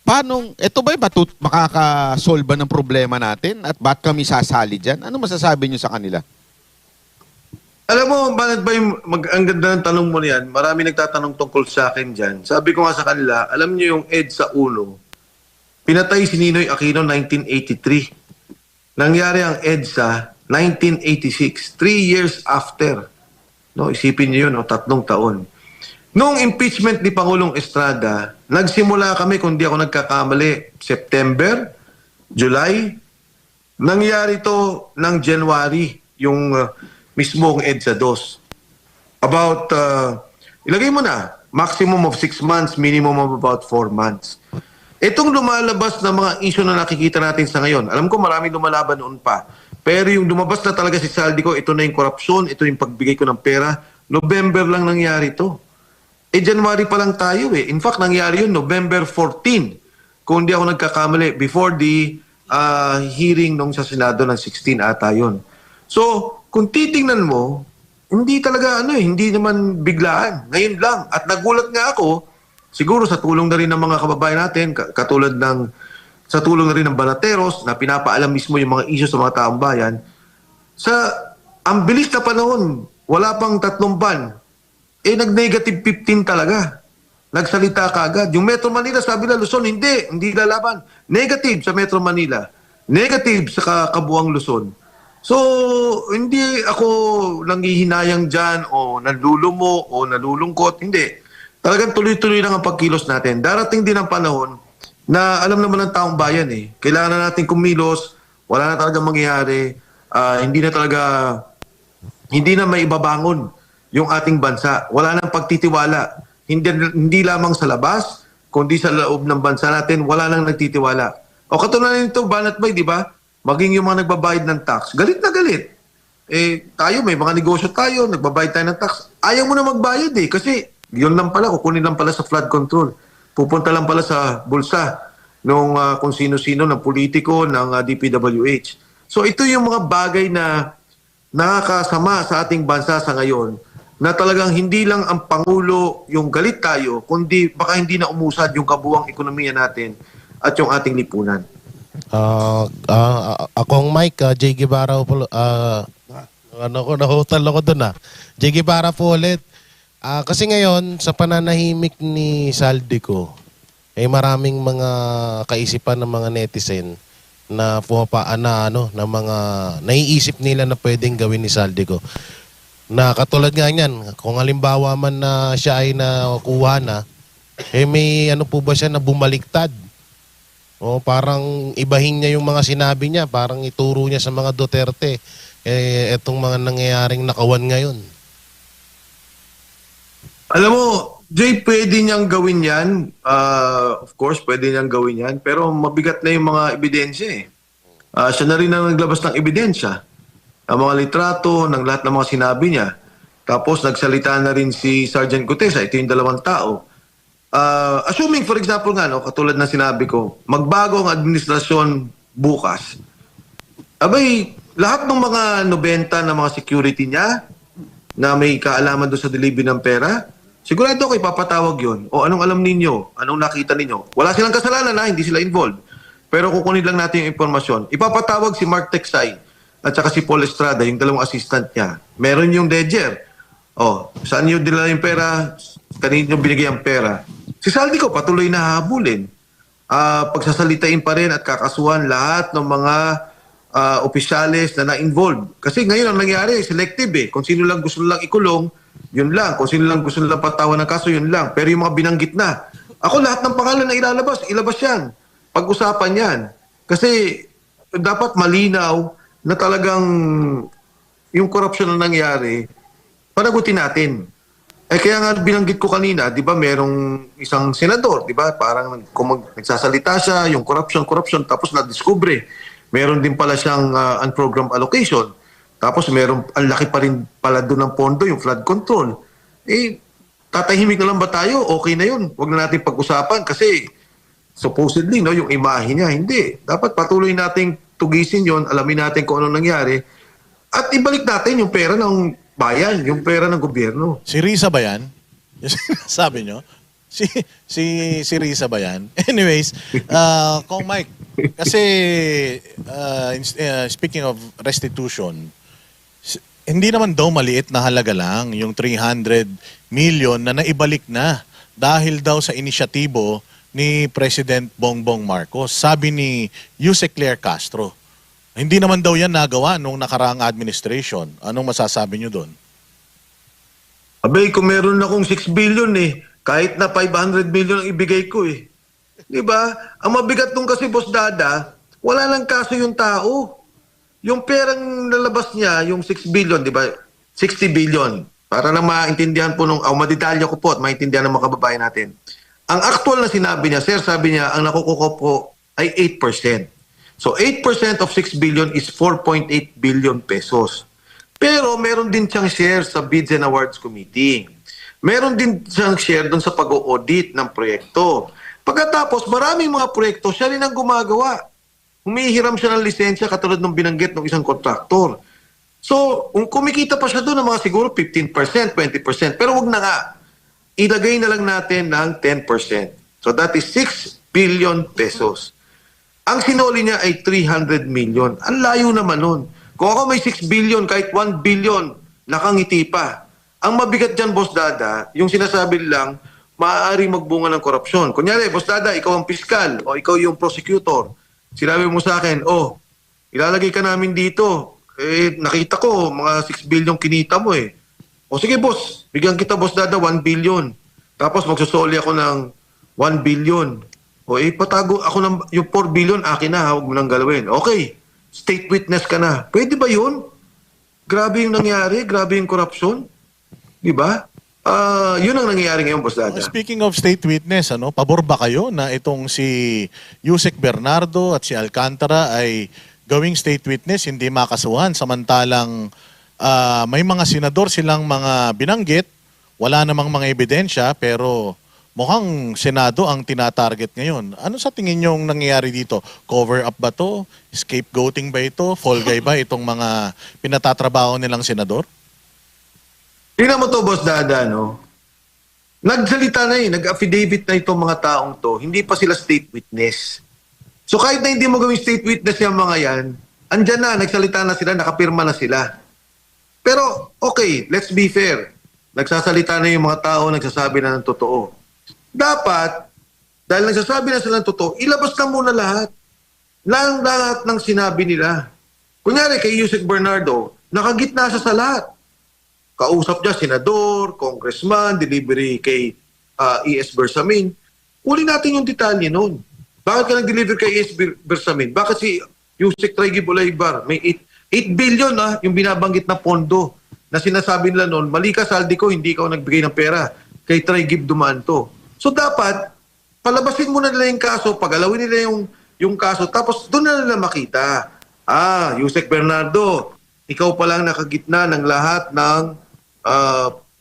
Paano, ito ba makakasolve ba ng problema natin? At ba't kami sasali dyan? Ano masasabi niyo sa kanila? Alam mo, Banat Bay, ang ganda ng tanong mo niyan. Marami nagtatanong tungkol sa akin dyan. Sabi ko nga sa kanila, alam niyo yung EDSA 1, pinatay si Ninoy Aquino 1983. Nangyari ang EDSA 1986, 3 years after. No, isipin niyo yun, 3 taon. Noong impeachment ni Pangulong Estrada, nagsimula kami, kung di ako nagkakamali, September, July. Nangyari to ng January, yung mismong EDSA 2. About, ilagay mo na, maximum of 6 months, minimum of about 4 months. Itong lumalabas na mga issue na nakikita natin sa ngayon, alam ko maraming lumalaban noon pa, pero yung lumabas na talaga si Zaldico, ito na yung korupsyon, ito yung pagbigay ko ng pera, November lang nangyari to. January pa lang tayo eh. In fact, nangyari yun November 14, kung hindi ako nagkakamali, before the hearing nung sa Senado ng 16 ata yun. So, kung titingnan mo, hindi talaga hindi naman biglaan. Ngayon lang. At nagulat nga ako, siguro sa tulong na rin ng mga kababayan natin, katulad sa tulong na rin ng Banateros, na pinapaalam mismo yung mga issue sa mga taong bayan, ang bilis na panahon, wala pang 3 buwan, nag-negative 15 talaga. Nagsalita kaagad. Yung Metro Manila, sabi na Luzon, hindi lalaban. Negative sa Metro Manila. Negative sa kabuang Luzon. So, hindi ako nanghihinayang dyan o nalulumo o nalulungkot. Hindi. Talagang tuloy-tuloy lang ang pagkilos natin. Darating din ang panahon na alam naman ng taong bayan eh. Kailangan na natin kumilos. Wala na talaga mangyayari. Hindi na may ibabangon yung ating bansa. Wala nang pagtitiwala. Hindi lamang sa labas, kundi sa loob ng bansa natin, wala nang nagtitiwala. O katunayan nito, Banat Bay, di ba? Maging yung mga nagbabayad ng tax, galit na galit. Tayo, may mga negosyo tayo, nagbabayad tayo ng tax. Ayaw mo na magbayad eh, kasi yun lang pala, kukunin lang pala sa flood control. Pupunta lang pala sa bulsa nung kung sino-sino, ng politiko, ng DPWH. So ito yung mga bagay na nakakasama sa ating bansa sa ngayon, na talagang hindi lang ang Pangulo yung galit tayo, kundi baka hindi na umusad yung kabuwang ekonomiya natin at yung ating lipunan. Akong Mike, J. Guevara po, nahotal ako dun J. Guevara po ulit. Kasi ngayon, sa pananahimik ni Zaldico, maraming mga kaisipan ng mga netizen na na mga naiisip nila na pwedeng gawin ni Zaldico. Na katulad nga niyan, kung halimbawa man na siya ay nakuha na, may po ba siya na bumaliktad? O parang ibahin niya yung mga sinabi niya, parang ituro niya sa mga Duterte, etong mga nangyayaring nakawan ngayon. Alam mo, Jay, pwede niyang gawin yan. Of course, pwede niyang gawin yan. Pero mabigat na yung mga ebidensya eh. Siya na rin ang naglabas ng ebidensya. Ang mga litrato ng lahat ng mga sinabi niya. Tapos nagsalita na rin si Sergeant Gutesa, ito yung dalawang tao. Assuming, for example nga, no, katulad na sinabi ko, magbago ang administrasyon bukas. Abay, lahat ng mga 90 na mga security niya na may kaalaman doon sa delivery ng pera, sigurado ako ipapatawag yun. O anong alam ninyo? Anong nakita ninyo? Wala silang kasalanan na, hindi sila involved. Pero kukunin lang natin yung informasyon. Ipapatawag si Mark Texay at saka si Paul Estrada, yung dalawang assistant niya. Meron yung ledger. O, saan nyo dinala yung pera? Kanino binigay ang pera? Si Saldi ko patuloy na habulin. Pagsasalitain pa rin at kakasuhan lahat ng mga opisyales na na-involved. Kasi ngayon ang nangyari, selective eh. Kung sino lang gusto lang ikulong, yun lang. Kung sino lang gusto lang patawan ng kaso, yun lang. Pero yung mga binanggit na, ako lahat ng pangalan na ilalabas, ilabas yan. Pag-usapan yan. Kasi dapat malinaw na talagang yung korupsyon na nangyari, panagutin natin. Kaya nga binanggit ko kanina, di ba merong isang senador, di ba? Parang nagsasalita siya, yung corruption, tapos na-discover. Meron din pala siyang unprogrammed allocation. Tapos meron, ang laki pa rin pala doon ng pondo, yung flood control. Tatahimik na lang ba tayo? Okay na yun. Huwag na natin pag-usapan kasi supposedly, no, yung imahe niya, hindi. Dapat patuloy nating tugisin yon, alamin natin kung ano nangyari, at ibalik natin yung pera ng bayan, yung pera ng gobyerno. Si Risa ba yan? Sabi nyo? Si Risa ba yan? Anyways, Kong Mike, kasi speaking of restitution, hindi naman daw maliit na halaga lang yung 300 million na naibalik na dahil daw sa inisyatibo ni President Bongbong Marcos. Sabi ni Yusek Claire Castro. Hindi naman daw yan nagawa nung nakaraang administration. Anong masasabi nyo doon? Abay, kung meron akong 6 billion kahit na 500 million ang ibigay ko Di ba? Ang mabigat nung kasi, Boss Dada, wala lang kaso yung tao. Yung perang nalabas niya, yung 6 billion, di ba? 60 billion. Para na maintindihan po maditalya ko po at maintindihan ng mga kababayan natin. Ang actual na sinabi niya, sir, sabi niya, ang nakukuha po ay 8%. So 8% of 6 billion is 4.8 billion pesos. Pero meron din siyang share sa Bids and Awards Committee. Meron din siyang share doon sa pag-audit ng proyekto. Pagkatapos, maraming mga proyekto, siya rin ang gumagawa. Humihiram siya ng lisensya katulad ng binanggit ng isang kontraktor. So, kung kumikita pa siya doon ng mga siguro 15%, 20%, pero wag na nga. Ilagay na lang natin ng 10%. So that is 6 billion pesos. Ang sinuli niya ay 300 million. Ang layo naman nun. Kung ako may 6 billion, kahit 1 billion, nakangiti pa. Ang mabigat dyan, Boss Dada, yung sinasabi lang, maaari magbunga ng korupsyon. Kunyari, Boss Dada, ikaw ang piskal o ikaw yung prosecutor. Sinabi mo sa akin, ilalagay ka namin dito. Nakita ko, mga 6 billion kinita mo O sige, boss, bigyan kita, Boss Dada, 1 billion. Tapos magsusoli ako ng 1 billion. Patago ako ng yung 4 billion, akin na, huwag mo nang galawin. Okay, state witness ka na. Pwede ba yun? Grabe yung nangyari, grabe yung korupsyon. Di ba? Yun ang nangyayari ngayon, Boss Dada. Speaking of state witness, pabor ba kayo na itong si Yusek Bernardo at si Alcantara ay gawing state witness, hindi makasuhan, samantalang may mga senador silang mga binanggit, wala namang mga ebidensya, pero mukhang Senado ang tinatarget ngayon. Ano sa tingin nyo nangyayari dito? Cover up ba to? Scapegoating ba ito? Fall guy ba itong mga pinatatrabaho nilang senador? Tingnan mo to, Boss Dada, no? Nagsalita na nag-affidavit na itong mga taong to, hindi pa sila state witness. So kahit na hindi mo gawing state witness yung mga yan, andyan na, nagsalita na sila, nakapirma na sila. Pero, okay, let's be fair. Nagsasalita na yung mga tao, nagsasabi na ng totoo. Dapat, dahil nagsasabi na sila ng totoo, ilabas na muna lahat. Lahat ng sinabi nila. Kunyari, kay Yusek Bernardo, nakagitna siya sa lahat. Kausap niya, senador, congressman, delivery kay E.S. Bersamin. Uli natin yung detalye noon. Bakit ka nag-deliver kay E.S. Bersamin? Bakit si Yusek Traigib Olaybar may 8 billion yung binabanggit na pondo na sinasabi nila noon, mali ka, Saldi ko, hindi ikaw nagbigay ng pera. Kay Traigib dumaan to. So dapat, palabasin muna nila yung kaso, pagalawin nila yung kaso, tapos doon na nila makita. Yusek Bernardo, ikaw palang nakagitna ng lahat ng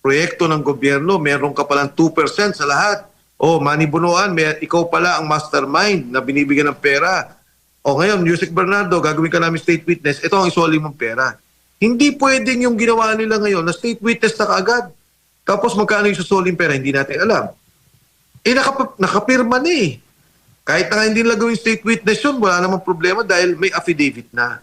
proyekto ng gobyerno. Meron ka palang 2% sa lahat. Manny Bunuan, ikaw pala ang mastermind na binibigyan ng pera. Ngayon, Yusek Bernardo, gagawin ka namin state witness. Ito ang isoli mong pera. Hindi pwedeng yung ginawa nila ngayon na state witness na kaagad. Tapos magkano yung susuling pera, hindi natin alam. Nakapirma na eh. Kahit na hindi nila gawin state witness yun, wala namang problema dahil may affidavit na.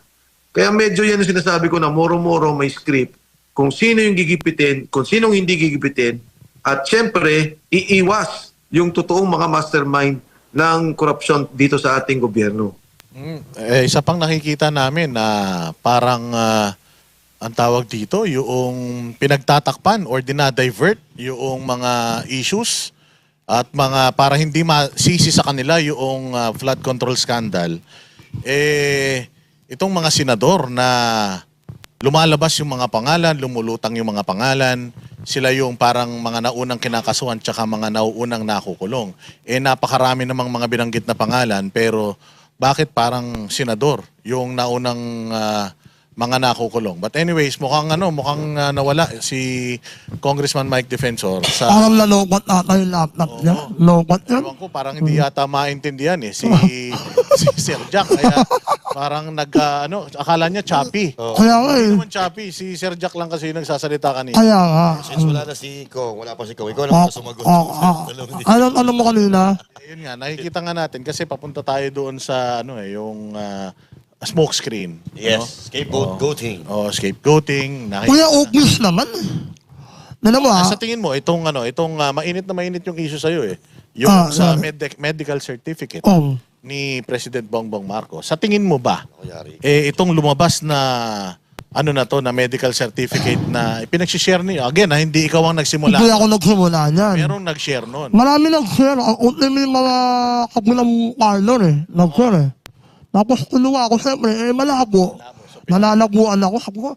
Kaya medyo yan yung sinasabi ko na moro-moro may script kung sino yung gigipitin, kung sino hindi gigipitin, at syempre, iiwas yung totoong mga mastermind ng korupsyon dito sa ating gobyerno. Isa pang nakikita namin na parang ang tawag dito, yung pinagtatakpan or dinadivert yung mga issues at mga para hindi masisi sa kanila yung flood control scandal. Itong mga senador na lumalabas yung mga pangalan, lumulutang yung mga pangalan, sila yung parang mga naunang kinakasuhan tsaka mga nauunang nakukulong. Napakarami namang mga binanggit na pangalan, pero bakit parang senador yung naunang mga nakukulong? But anyways, mukhang nawala si Congressman Mike Defensor sa... Parang nalokot ata yung laptop niya. Lokot yan. Ewan ko, parang hindi yata maintindihan si Sir Jack. Kaya parang akala niya choppy. Kaya nga Hindi eh. naman choppy. Si Sir Jack lang kasi yung nagsasalita kanina. Kaya nga. Since wala na si Kong, wala pa si Kong. Ikaw naman sumagot. Ano mo kanina? Yun nga, nakikita nga natin kasi papunta tayo doon sa yung smoke screen. Yes, scapegoating. Scapegoating. Kuya, obvious naman. Alam mo Sa tingin mo, itong mainit na mainit yung issue sa'yo yung sa medical certificate ni President Bongbong Marcos. Sa tingin mo ba, itong lumabas na na medical certificate na ipinagsishare niyo, again, hindi ikaw ang nagsimula. Hindi ako nagsimula niyan. Merong nag-share nun. Marami nag-share. Ang ultimate mga kabilang parlor nag-share Tapos tulungan ako, siyempre, malabo. Nalalabuan ako. Sabi ko,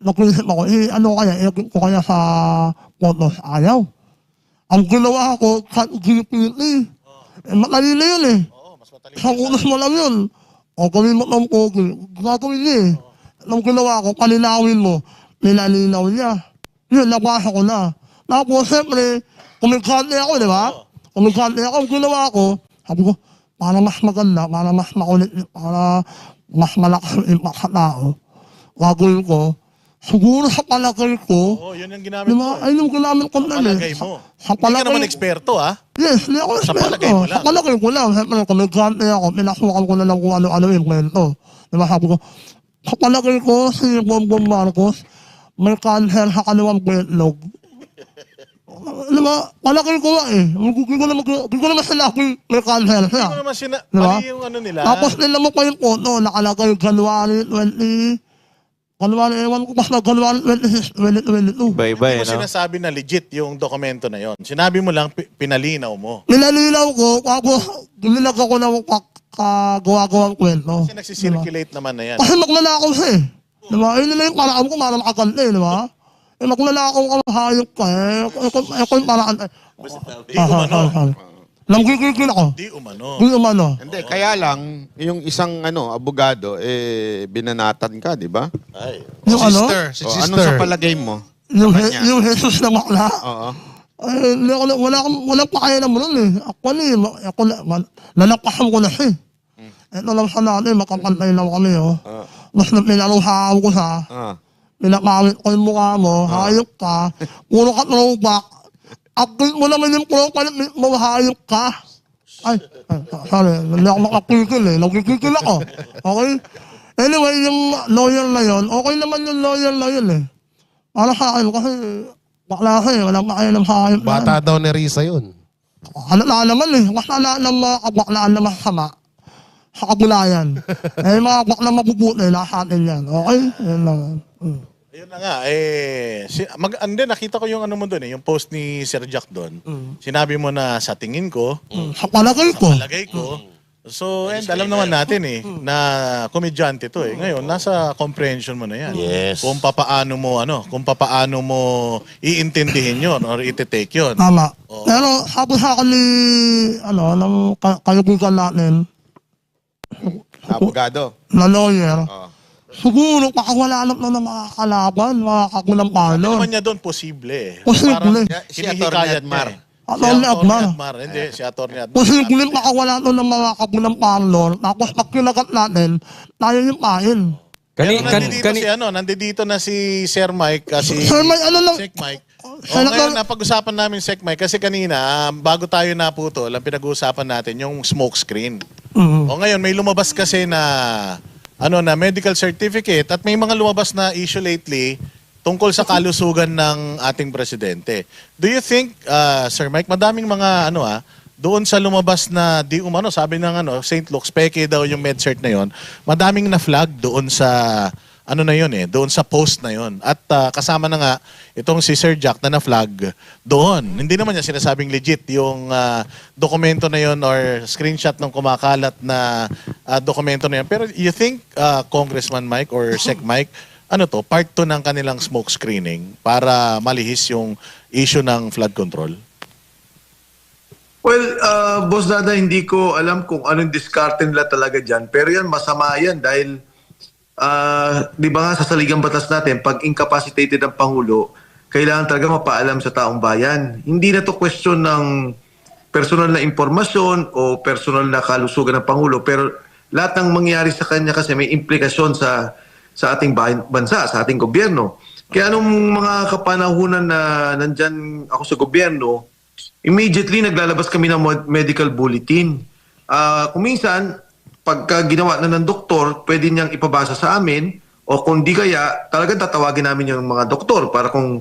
nag-isip ako, ano kaya, i-agin ko kaya sa photos. Ayaw. Ang ginawa ko, chat GPT. Matalino yun eh. Isang unos mo lang yun. Gawin mo ng pogi. Gagawin niya eh. Nang ginawa ko, palinawin mo. Nilalinaw niya. Yun, nabasa ko na. Tapos, siyempre, kumikante ako, di ba? Kumikante ako, ang ginawa ko, sabi ko, para mas maganda, para mas makulit, para mas malakas ang impact sa tao, gagawin ko, siguro sa palagay ko, Yun yung ginamit di mo. ba? Ayun yung ginamit ko na Palagay mo. Sa Hindi ka palagay, naman eksperto, yes, hindi ako Sa eksperto. palagay mo lang. Sa palagay ko lang. Siyempre, kumikante ako, pinasukan ko na lang kung ano-ano yung kwento. Di ba, sabi ko, sa palagay ko, si Bongbong Marcos, may cancer sa kaliwang kwetlog. Di ba, palagay ko nga eh. Hindi ko naman sila kung may cancer siya. Hindi mo naman Diba? mali yung nila. Tapos nila mo pa yung photo, nakalagay January 20, ewan ko basta January 26, 2022. Iba-iba Hindi mo sinasabi na legit yung dokumento na yon. Sinabi mo lang, pinalinaw mo. Nilalinaw ko, tapos nilag ako ng kagawa-gawang kwento. Kasi nagsisirculate naman na yan. Kasi maglalakaw siya eh. Diba? Ayun nila yung paraan ko, para makaganda eh, diba? Maglalakaw ka, hayop ka eh. Ako yung paraan eh. Di umano. Nanggigigil ako. Di umano. Di umano. Hindi, kaya lang, yung isang abogado, binanatan ka, di ba? Ay. Yung ano? Si O, sister. anong sa palagay mo? Yung Jesus na bakla. Oo. Ay, walang pakailan mo nun eh. Ako nalakasan ko na siya. Ito lang sa natin, makapantay lang kami Mas pinaruhaan ko siya. Pinakamit ko yung mukha mo, hayop ka, puro ka throwback. Update mo naman yung profile mo, hayop ka. Ay, sorry, hindi ako makapikil eh. Nagkikikil ako. Okay? Anyway, yung lawyer na yun, okay naman yung lawyer na yun eh. Para sa akin, kasi bakla siya eh, walang makailam sa hayop na. Bata daw ni Risa yun. Halala naman eh, kasala ng mga kabaklaan na masama sa kabulayan. Mga bakla mabubuti, nasa atin yan. Okay? Yan lang. Ayun na nga, nakita ko yung mo doon yung post ni Sir Jack doon. Sinabi mo na sa tingin ko, Sa palagay ko. palagay ko, so, alam naman natin na komedyante to Ngayon, nasa comprehension mo na yan. Yes. Kung papaano mo iintindihin yon or iti-take yon. Tama. Pero sabi sa akin ni, ng kaibigan natin, Abogado. na lawyer. Oh. Siguro, baka wala lang na mga kalaban, mga kagulang Ano palo. naman niya doon? Posible. Posible. Parang Si hinihikayat Atty. Admar. niya. Atty. Admar. Hindi, si Atty. Admar. Posible, baka wala lang ng mga kagulang palo. Tapos pag kinagat natin, tayo yung kain. Pero Kani, nandito na si Sir Mike, si Sir Mike, ano lang- Sec Mike. Sir, Ngayon, napag-usapan namin Sec Mike kasi kanina, bago tayo naputol, ang pinag-uusapan natin yung smoke screen. Mhm. O ngayon, may lumabas kasi na na medical certificate at may mga lumabas na issue lately tungkol sa kalusugan ng ating presidente. Do you think, Sir Mike, madaming mga doon sa lumabas na di umano, sabi ng St. Luke's, peke daw yung MedCert na yon, madaming na flag doon sa doon sa post na yon. At kasama na nga itong si Sir Jack na na-flag doon. Hindi naman niya sinasabing legit yung dokumento na yon or screenshot ng kumakalat na dokumento na yon. Pero you think Congressman Mike or Sec Mike, part 2 ng kanilang smoke screening para malihis yung issue ng flood control? Well, Boss Dada, hindi ko alam kung anong diskarte nila talaga dyan. Pero yan, masama yan dahil, di ba nga sa saligang batas natin, pag incapacitated ang Pangulo, kailangan talaga mapaalam sa taong bayan. Hindi na to question ng personal na impormasyon o personal na kalusugan ng Pangulo, pero lahat ng mangyayari sa kanya kasi may implikasyon sa ating bansa, sa ating gobyerno. Kaya nung mga kapanahunan na nandyan ako sa gobyerno, immediately naglalabas kami ng medical bulletin. Kung minsan, pagka ginawa na ng doktor, pwede niyang ipabasa sa amin o kung di kaya, talagang tatawagin namin yung mga doktor para kung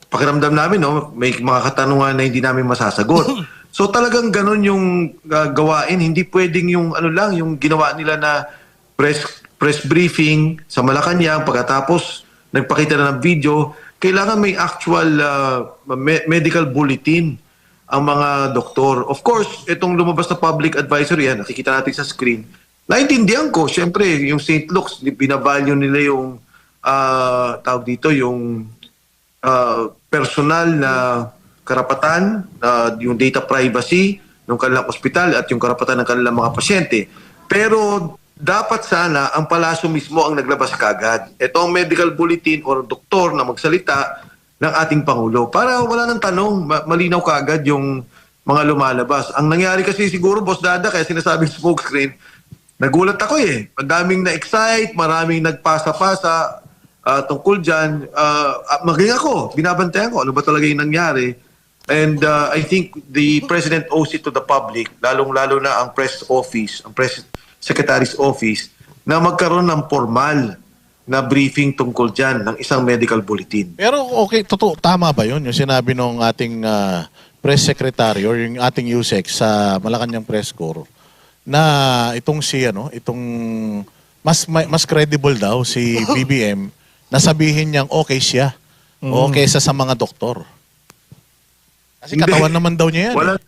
pakiramdam namin, may mga katanungan na hindi namin masasagot. So talagang ganun yung gawain. Hindi pwedeng yung yung ginawa nila na press briefing sa Malacanang pagkatapos nagpakita na ng video. Kailangan may actual medical bulletin ang mga doktor. Of course, itong lumabas na public advisory, nakikita natin sa screen. Naintindihan ko, syempre, yung St. Luke's, binavalue nila yung tawag dito, yung personal na karapatan, yung data privacy ng kanilang ospital at yung karapatan ng kanilang mga pasyente. Pero dapat sana ang palasyo mismo ang naglabas kagad. Ito ang medical bulletin or doktor na magsalita ng ating Pangulo. Para wala nang tanong, malinaw kaagad yung mga lumalabas. Ang nangyari kasi siguro, Boss Dada, kaya sinasabing smoke screen, nagulat ako Madaming na-excite, maraming nagpasa-pasa tungkol dyan. Maging ako, binabantayan ko, ano ba talaga yung nangyari. And I think the President owes it to the public, lalong-lalo na ang press office, ang press secretary's office, na magkaroon ng formal na briefing tungkol dyan ng isang medical bulletin. Pero okay, tama ba yun? Yung sinabi ng ating press secretary or yung ating USEC sa Malacanang Press Corps na itong mas credible daw si BBM na sabihin niyang okay siya o kesa sa mga doktor. Kasi Hindi. katawan naman daw niya yan.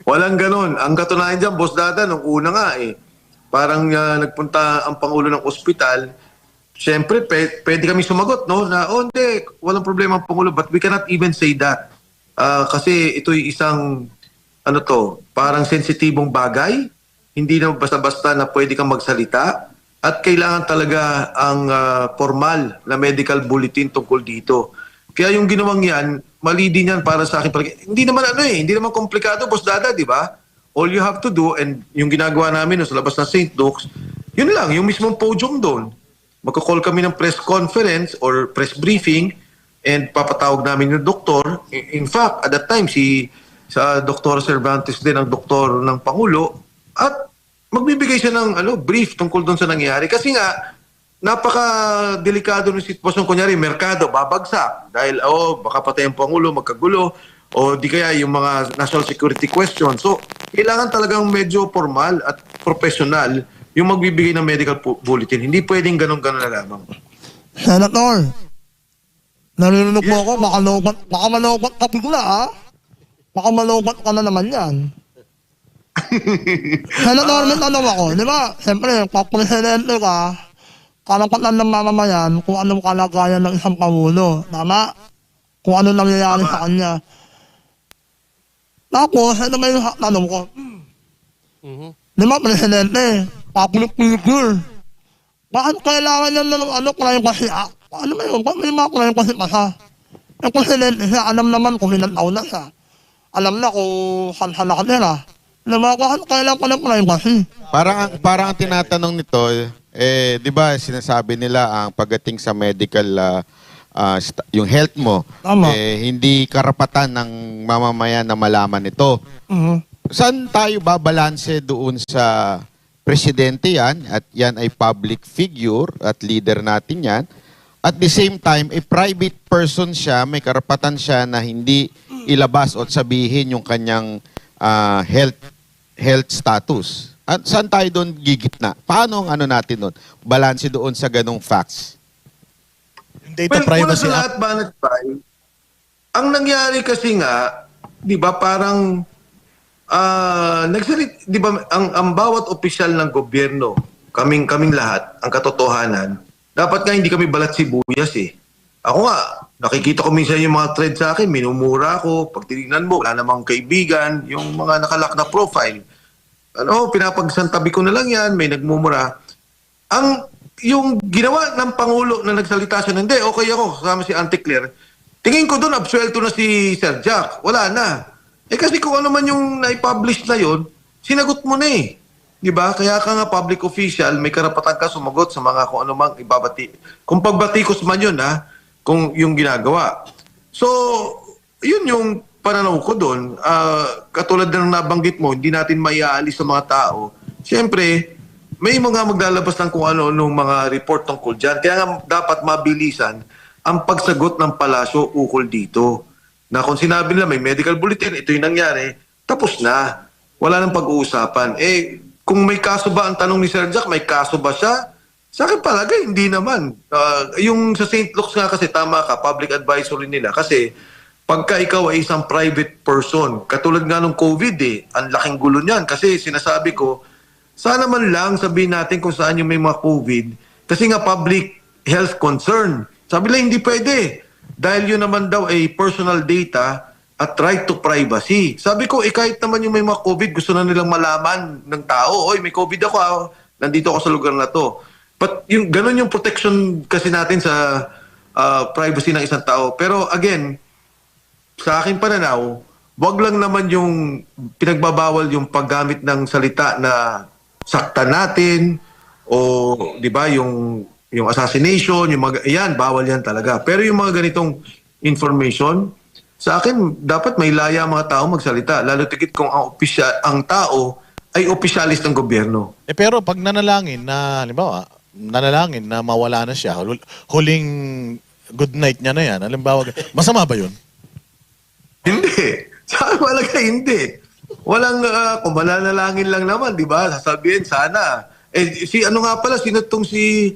Walang ganon. Ang katunayan dyan, Boss Dada, nung una nga parang nagpunta ang Pangulo ng ospital. Siyempre, pwede kami sumagot, na, hindi, walang problema ang Pangulo, but we cannot even say that. Kasi ito'y isang, parang sensitibong bagay. Hindi na basta-basta na pwede kang magsalita. At kailangan talaga ang formal na medical bulletin tungkol dito. Kaya yung ginawang yan, mali din yan para sa akin. Hindi naman hindi naman komplikado, Boss Dada, di ba? All you have to do, and yung ginagawa namin sa labas ng St. Luke's, yun lang, yung mismong podium doon. Magkakall kami ng press conference or press briefing and papatawag namin yung doktor. In fact, at that time, sa Dr. Cervantes din ang doktor ng Pangulo at magbibigay siya ng brief tungkol doon sa nangyayari. Kasi nga, napaka-delikado ng sitwasyon. Kunyari, merkado, babagsak. Dahil, baka patay ang Pangulo, magkagulo, o di kaya yung mga national security questions. So, kailangan talagang medyo formal at professional yung magbibigay ng medical bulletin. Hindi pwedeng ganun-ganun na lamang. Senator, narinig po ako, baka malobat ka bigla, Baka malobat ka na naman yan. Senator, may tanong ako, di ba? Siyempre, pag-presidente ka, karapatan ng mamamayan kung anong kalagayan ng isang Pangulo. Tama? Kung ano nangyayari sa kanya. Tapos, ito may tanong ko. Di ba, presidente, public figure. Bakit kailangan niya ng crime kasi ano ba yun? May mga crime kasi pa siya. Eh kung siya, alam naman kung ilang taon na siya. Alam na kung saan nakatira. Bakit kailangan pa ng crime kasi? Parang ang tinatanong nito, di ba sinasabi nila ang pagdating sa medical, yung health mo, Tama. hindi karapatan ng mamamayan na malaman ito. Mhm. Saan tayo babalanse doon sa presidente yan, at yan ay public figure at leader natin yan. At the same time, a private person siya, may karapatan siya na hindi ilabas o sabihin yung kanyang health status. At saan tayo doon gigitna? Paano ang natin doon? Balanse doon sa ganong facts. Yung Data Una Privacy sa Act. lahat, Banat Bay, ang nangyari kasi nga, di ba parang, di ba, ang bawat opisyal ng gobyerno, kaming lahat, ang katotohanan, dapat nga hindi kami balat sibuyas eh. Ako nga, nakikita ko minsan yung mga thread sa akin, minumura ako, pag tinignan mo, wala namang kaibigan, yung mga nakalak na profile. Pinapagsantabi ko na lang yan, may nagmumura. Yung ginawa ng Pangulo na nagsalita siya, hindi, okay ako, kasama si Auntie Claire, tingin ko doon, absuelto na si Sir Jack. Wala na. Kasi kung ano man yung naipublish na yun, sinagot mo na eh. Di ba? Kaya ka nga public official, may karapatan ka sumagot sa mga kung ano mang ibabati. Kung pagbatikos man yun, kung yung ginagawa. So, yun yung pananaw ko doon. Katulad ng nabanggit mo, hindi natin maiaalis sa mga tao. Siyempre, may mga maglalabas ng kung ano-anong mga report tungkol dyan. Kaya nga dapat mabilisan ang pagsagot ng palasyo ukol dito. Na kung sinabi nila may medical bulletin, ito yung nangyari, tapos na. Wala nang pag-uusapan. Kung may kaso ba, ang tanong ni Sir Jack, may kaso ba siya? Sa akin palagay, hindi naman. Yung sa St. Luke's nga kasi, tama ka, public advisory nila. Kasi pagka ikaw ay isang private person, katulad nga ng COVID ang laking gulo niyan. Kasi sinasabi ko, sana man lang sabihin natin kung saan yung may mga COVID. Kasi nga public health concern. Sabi lang, hindi pwede. Dahil yun naman daw ay personal data at right to privacy. Sabi ko, kahit naman yung may mga COVID, gusto na nilang malaman ng tao, oy, may COVID ako, nandito ako sa lugar na to. But ganun yung protection kasi natin sa privacy ng isang tao. Pero again, sa akin pananaw, wag lang naman yung pinagbabawal yung paggamit ng salita na sakta natin o di ba yung assassination, yan, bawal yan talaga. Pero yung mga ganitong information, sa akin, dapat may laya mga tao magsalita. Lalo tigit kung ang tao ay opisyalis ng gobyerno. Pero pag nanalangin na, halimbawa, nanalangin na mawala na siya, huling good night niya na yan, halimbawa, masama ba yun? Hindi. Sa malaga, hindi. Walang, kung mananalangin lang naman, di ba? Sasabihin, sana. Ano nga pala, sino tong si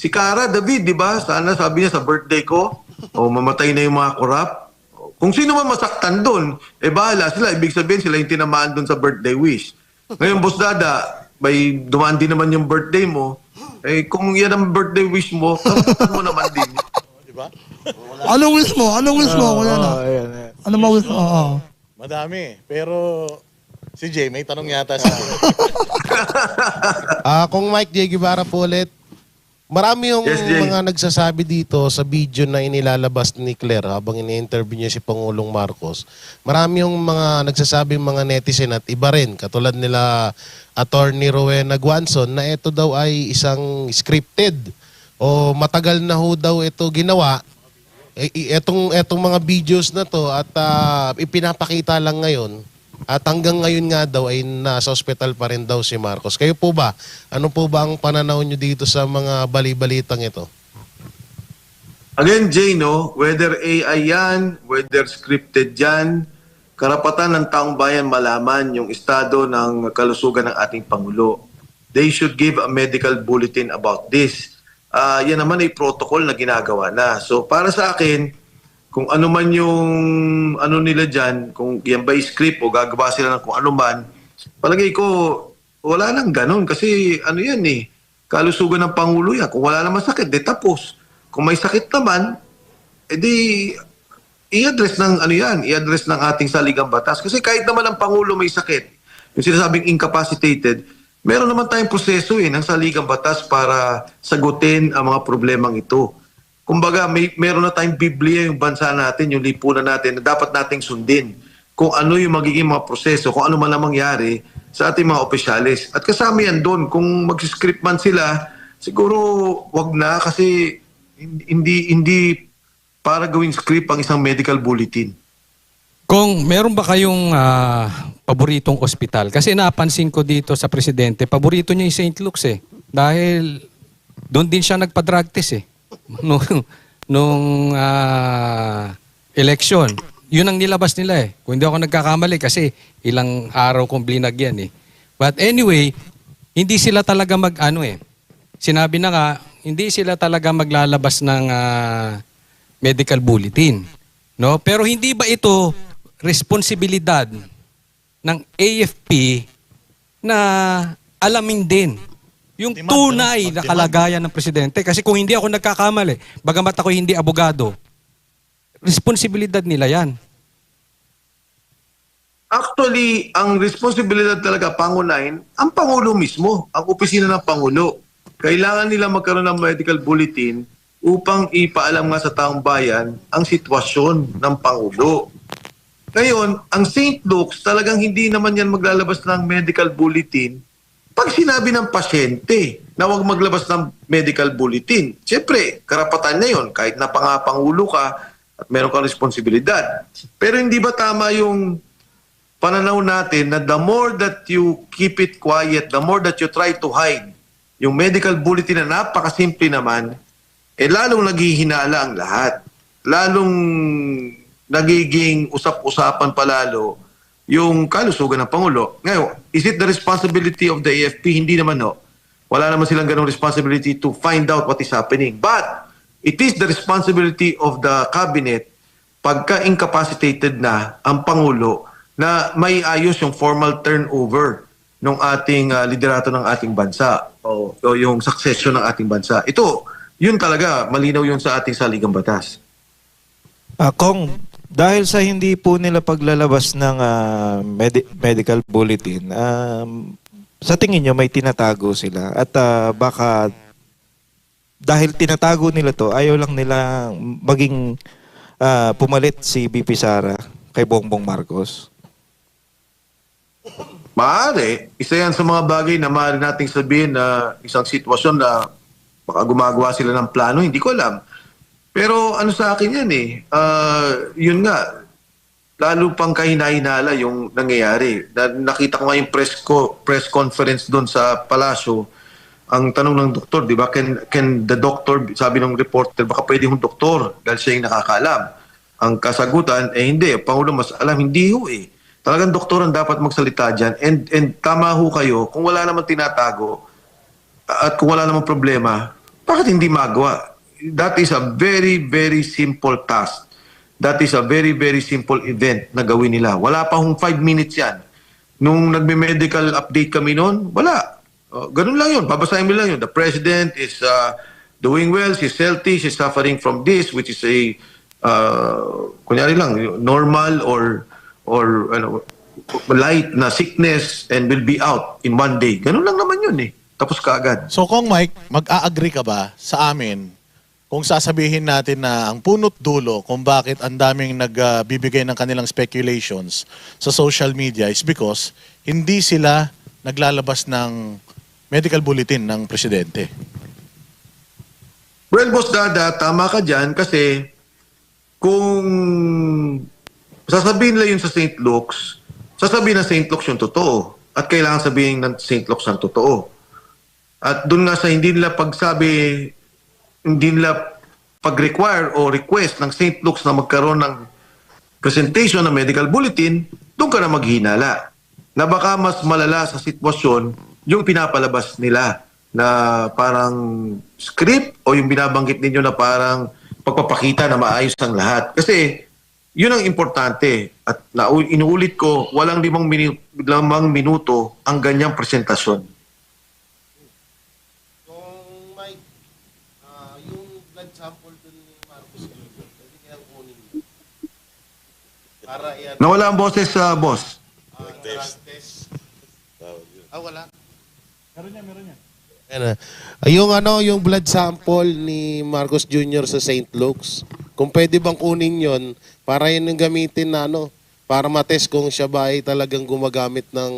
Cara David, di ba? Sana sabi niya sa birthday ko, mamatay na yung mga korap. Kung sino man masaktan doon, bahala sila. Ibig sabihin sila yung tinamaan doon sa birthday wish. Ngayon, Boss Dada, may dumaan din naman yung birthday mo. Kung yan ang birthday wish mo, kamutan mo naman din. Di ba? Ano wish mo? Ano wish mo? Ano ma wish mo? Madami. Pero si Jay, may tanong yata sa akin. Kung Mike J. Guevara po ulit, marami yung Yes, Jay. mga nagsasabi dito sa video na inilalabas ni Claire habang ini-interview niya si Pangulong Marcos. Marami yung mga nagsasabing mga netizen at iba rin, katulad nila Attorney Rowena Guanzon, na ito daw ay isang scripted o matagal na ho daw ito ginawa. Etong mga videos na to at ipinapakita lang ngayon. At hanggang ngayon nga daw ay nasa ospital pa rin daw si Marcos. Kayo po ba? Ano po ba ang pananaw nyo dito sa mga bali-balitang ito? Again, Jay, whether AI yan, whether scripted yan, karapatan ng taong bayan malaman yung estado ng kalusugan ng ating Pangulo. They should give a medical bulletin about this. Yan naman ay protocol na ginagawa na. So para sa akin, kung ano man yung ano nila dyan, kung yan ba script o gagawa sila ng kung ano man, palagay ko, wala nang ganun. Kasi ano yan kalusugan ng Pangulo yan. Kung wala naman sakit, tapos. Kung may sakit naman, edi i-address ng i-address ng ating saligang batas. Kasi kahit naman ang Pangulo may sakit, yung sinasabing incapacitated, meron naman tayong proseso ng saligang batas para sagutin ang mga problemang ito. Kumbaga, meron na tayong Biblia yung bansa natin, yung lipunan natin na dapat nating sundin kung ano yung magiging mga proseso, kung ano man ang mangyari sa ating mga opisyalis. At kasama yan doon, kung mag-script man sila, siguro wag na kasi hindi para gawing script ang isang medical bulletin. Kung meron ba kayong paboritong ospital? Kasi napansin ko dito sa presidente, paborito niya yung St. Luke's eh. Dahil doon din siya nagpa-drug test eh. Nung election. Yun ang nilabas nila eh. Kung hindi ako nagkakamali kasi ilang araw kong blinagyan eh. But anyway, hindi sila talaga sinabi na nga, hindi sila talaga maglalabas ng medical bulletin. No? Pero hindi ba ito responsibilidad ng AFP na alamin din yung tunay na kalagayan ng presidente? Kasi kung hindi ako nagkakamali, bagamat ako hindi abogado, responsibilidad nila yan. Actually, ang responsibilidad talaga pangunahin, ang Pangulo mismo, ang opisina ng Pangulo. Kailangan nila magkaroon ng medical bulletin upang ipaalam nga sa taong bayan ang sitwasyon ng Pangulo. Ngayon, ang St. Luke's talagang hindi naman yan maglalabas ng medical bulletin pag sinabi ng pasyente na huwag maglabas ng medical bulletin. Siyempre, karapatan niya yun kahit na pangapangulo ka at meron kang responsibilidad. Pero hindi ba tama yung pananaw natin na the more that you keep it quiet, the more that you try to hide yung medical bulletin na napakasimple naman, lalong naghihinala ang lahat. Lalong nagiging usap-usapan palalo yung kalusugan ng Pangulo. Ngayon, is it the responsibility of the AFP? Hindi naman, no. Wala naman silang ganong responsibility to find out what is happening. But it is the responsibility of the cabinet pagka-incapacitated na ang Pangulo na may ayos yung formal turnover ng ating liderato ng ating bansa o yung succession ng ating bansa. Ito, yun talaga, malinaw yun sa ating saligang batas. Kung dahil sa hindi po nila paglalabas ng medical bulletin, sa tingin nyo may tinatago sila at baka dahil tinatago nila to, ayaw lang nila maging pumalit si BP Sara kay Bongbong Marcos? Maaari. Isa yan sa mga bagay na maaari nating sabihin na isang sitwasyon na baka gumagawa sila ng plano, hindi ko alam. Pero ano sa akin yan yun nga, lalo pang kahinahinala yung nangyayari. Nakita ko nga yung press conference doon sa palasyo. Ang tanong ng doktor, di ba, can the doctor, sabi ng reporter, baka pwede yung doktor dahil siya yung nakakaalam. Ang kasagutan, hindi, Pangulo mas alam, hindi ho eh. Talagang doktor ang dapat magsalita dyan. And tama ho kayo, kung wala naman tinatago at kung wala naman problema, bakit hindi magawa? That is a very, very simple task. That is a very, very simple event na gawin nila. Wala pa hong 5 minutes yan. Nung nagme-medical update kami noon, wala. Ganun lang yun. Babasahin mo lang yun. The president is doing well, she's healthy, she's suffering from this, which is a, kunyari lang, normal or light na sickness and will be out in 1 day. Ganun lang naman yun eh. Tapos kaagad. So kung Mike, mag-a-agree ka ba sa amin kung sasabihin natin na ang punot dulo kung bakit ang daming nagbibigay ng kanilang speculations sa social media is because hindi sila naglalabas ng medical bulletin ng presidente? Well, Boss Dada, tama ka dyan kasi kung sasabihin nila yun sa St. Luke's, sasabihin ng St. Luke's yung totoo at kailangan sabihin ng St. Luke's ang totoo. At doon nga sa hindi nila pag-require o request ng St. Luke's na magkaroon ng presentation ng medical bulletin, doon ka na maghinala. Na baka mas malala sa sitwasyon yung pinapalabas nila na parang script o yung binabanggit ninyo na parang pagpapakita na maayos ang lahat. Kasi yun ang importante. At inuulit ko, walang 5 minuto ang ganyang presentasyon. Nawala ang boses sa boss. Wala. Yung blood sample ni Marcos Jr. sa St. Luke's, kung pwede bang kunin yon para yun yung gamitin na para matest kung siya ba ay talagang gumagamit ng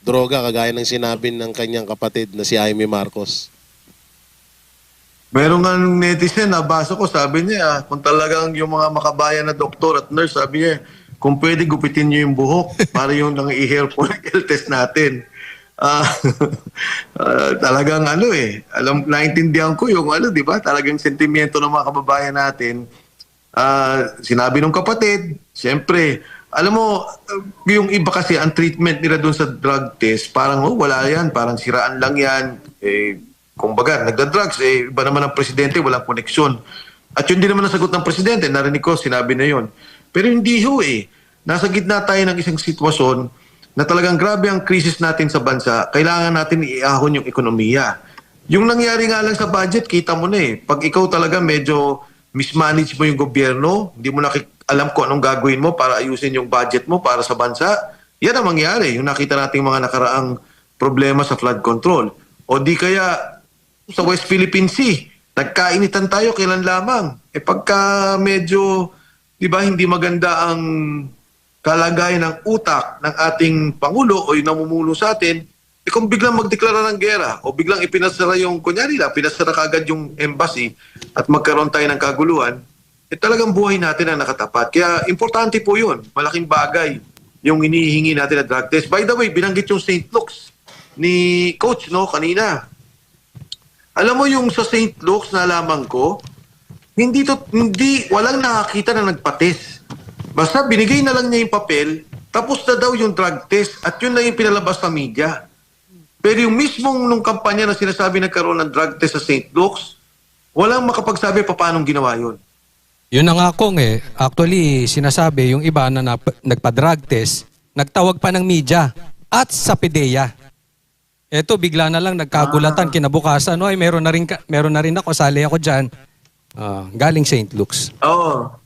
droga kagaya ng sinabi ng kanyang kapatid na si Jaime Marcos. Meron nga nung netizen, nabasa ko, sabi niya, kung talagang yung mga makabayan na doktor at nurse, sabi niya, kung pwede gupitin niyo yung buhok para yung nang i-hair follicle test natin. Talagang naintindihan ko yung di ba? Talagang sentimiento ng mga kababayan natin. Sinabi ng kapatid, siyempre, alam mo, yung iba kasi, ang treatment nila doon sa drug test, parang wala yan, parang siraan lang yan. Kumbaga, nagda-drugs, iba naman ang presidente, walang koneksyon. At yun din naman ang sagot ng presidente, narinig ko, sinabi na yun. Pero hindi nasa gitna tayo ng isang sitwasyon na talagang grabe ang krisis natin sa bansa, kailangan natin iahon yung ekonomiya. Yung nangyari nga lang sa budget, kita mo na Pag ikaw talaga medyo mismanage mo yung gobyerno, hindi mo alam kung anong gagawin mo para ayusin yung budget mo para sa bansa, yan ang mangyari. Yung nakita nating mga nakaraang problema sa flood control. O di kaya sa West Philippine Sea, nagkainitan tayo kailan lamang. Pagka medyo, di ba, hindi maganda ang kalagayan ng utak ng ating Pangulo o yung namumuno sa atin, kung biglang magdeklara ng gera o biglang ipinasara yung, kunyari lang, pinasara kagad yung embassy at magkaroon tayo ng kaguluhan, talagang buhay natin ang nakatapat. Kaya importante po yun. Malaking bagay yung inihingi natin na drug test. By the way, binanggit yung St. Luke's ni Coach, kanina. Alam mo yung sa St. Luke's na lamang ko, walang nakakita na nagpa-test. Basta binigay na lang niya yung papel, tapos na daw yung drug test at yun na yung pinalabas sa media. Pero yung mismong nung kampanya na sinasabi nagkaroon ng drug test sa St. Luke's, walang makapagsabi pa paano ginawa yun. Yun na nga kong actually sinasabi yung iba na nagpa-drug test, nagtawag pa ng media at sa PDEA. Eto bigla na lang nagkagulatan kinabukasan, meron na rin ako, sali ako diyan. Galing St. Luke's. Oo.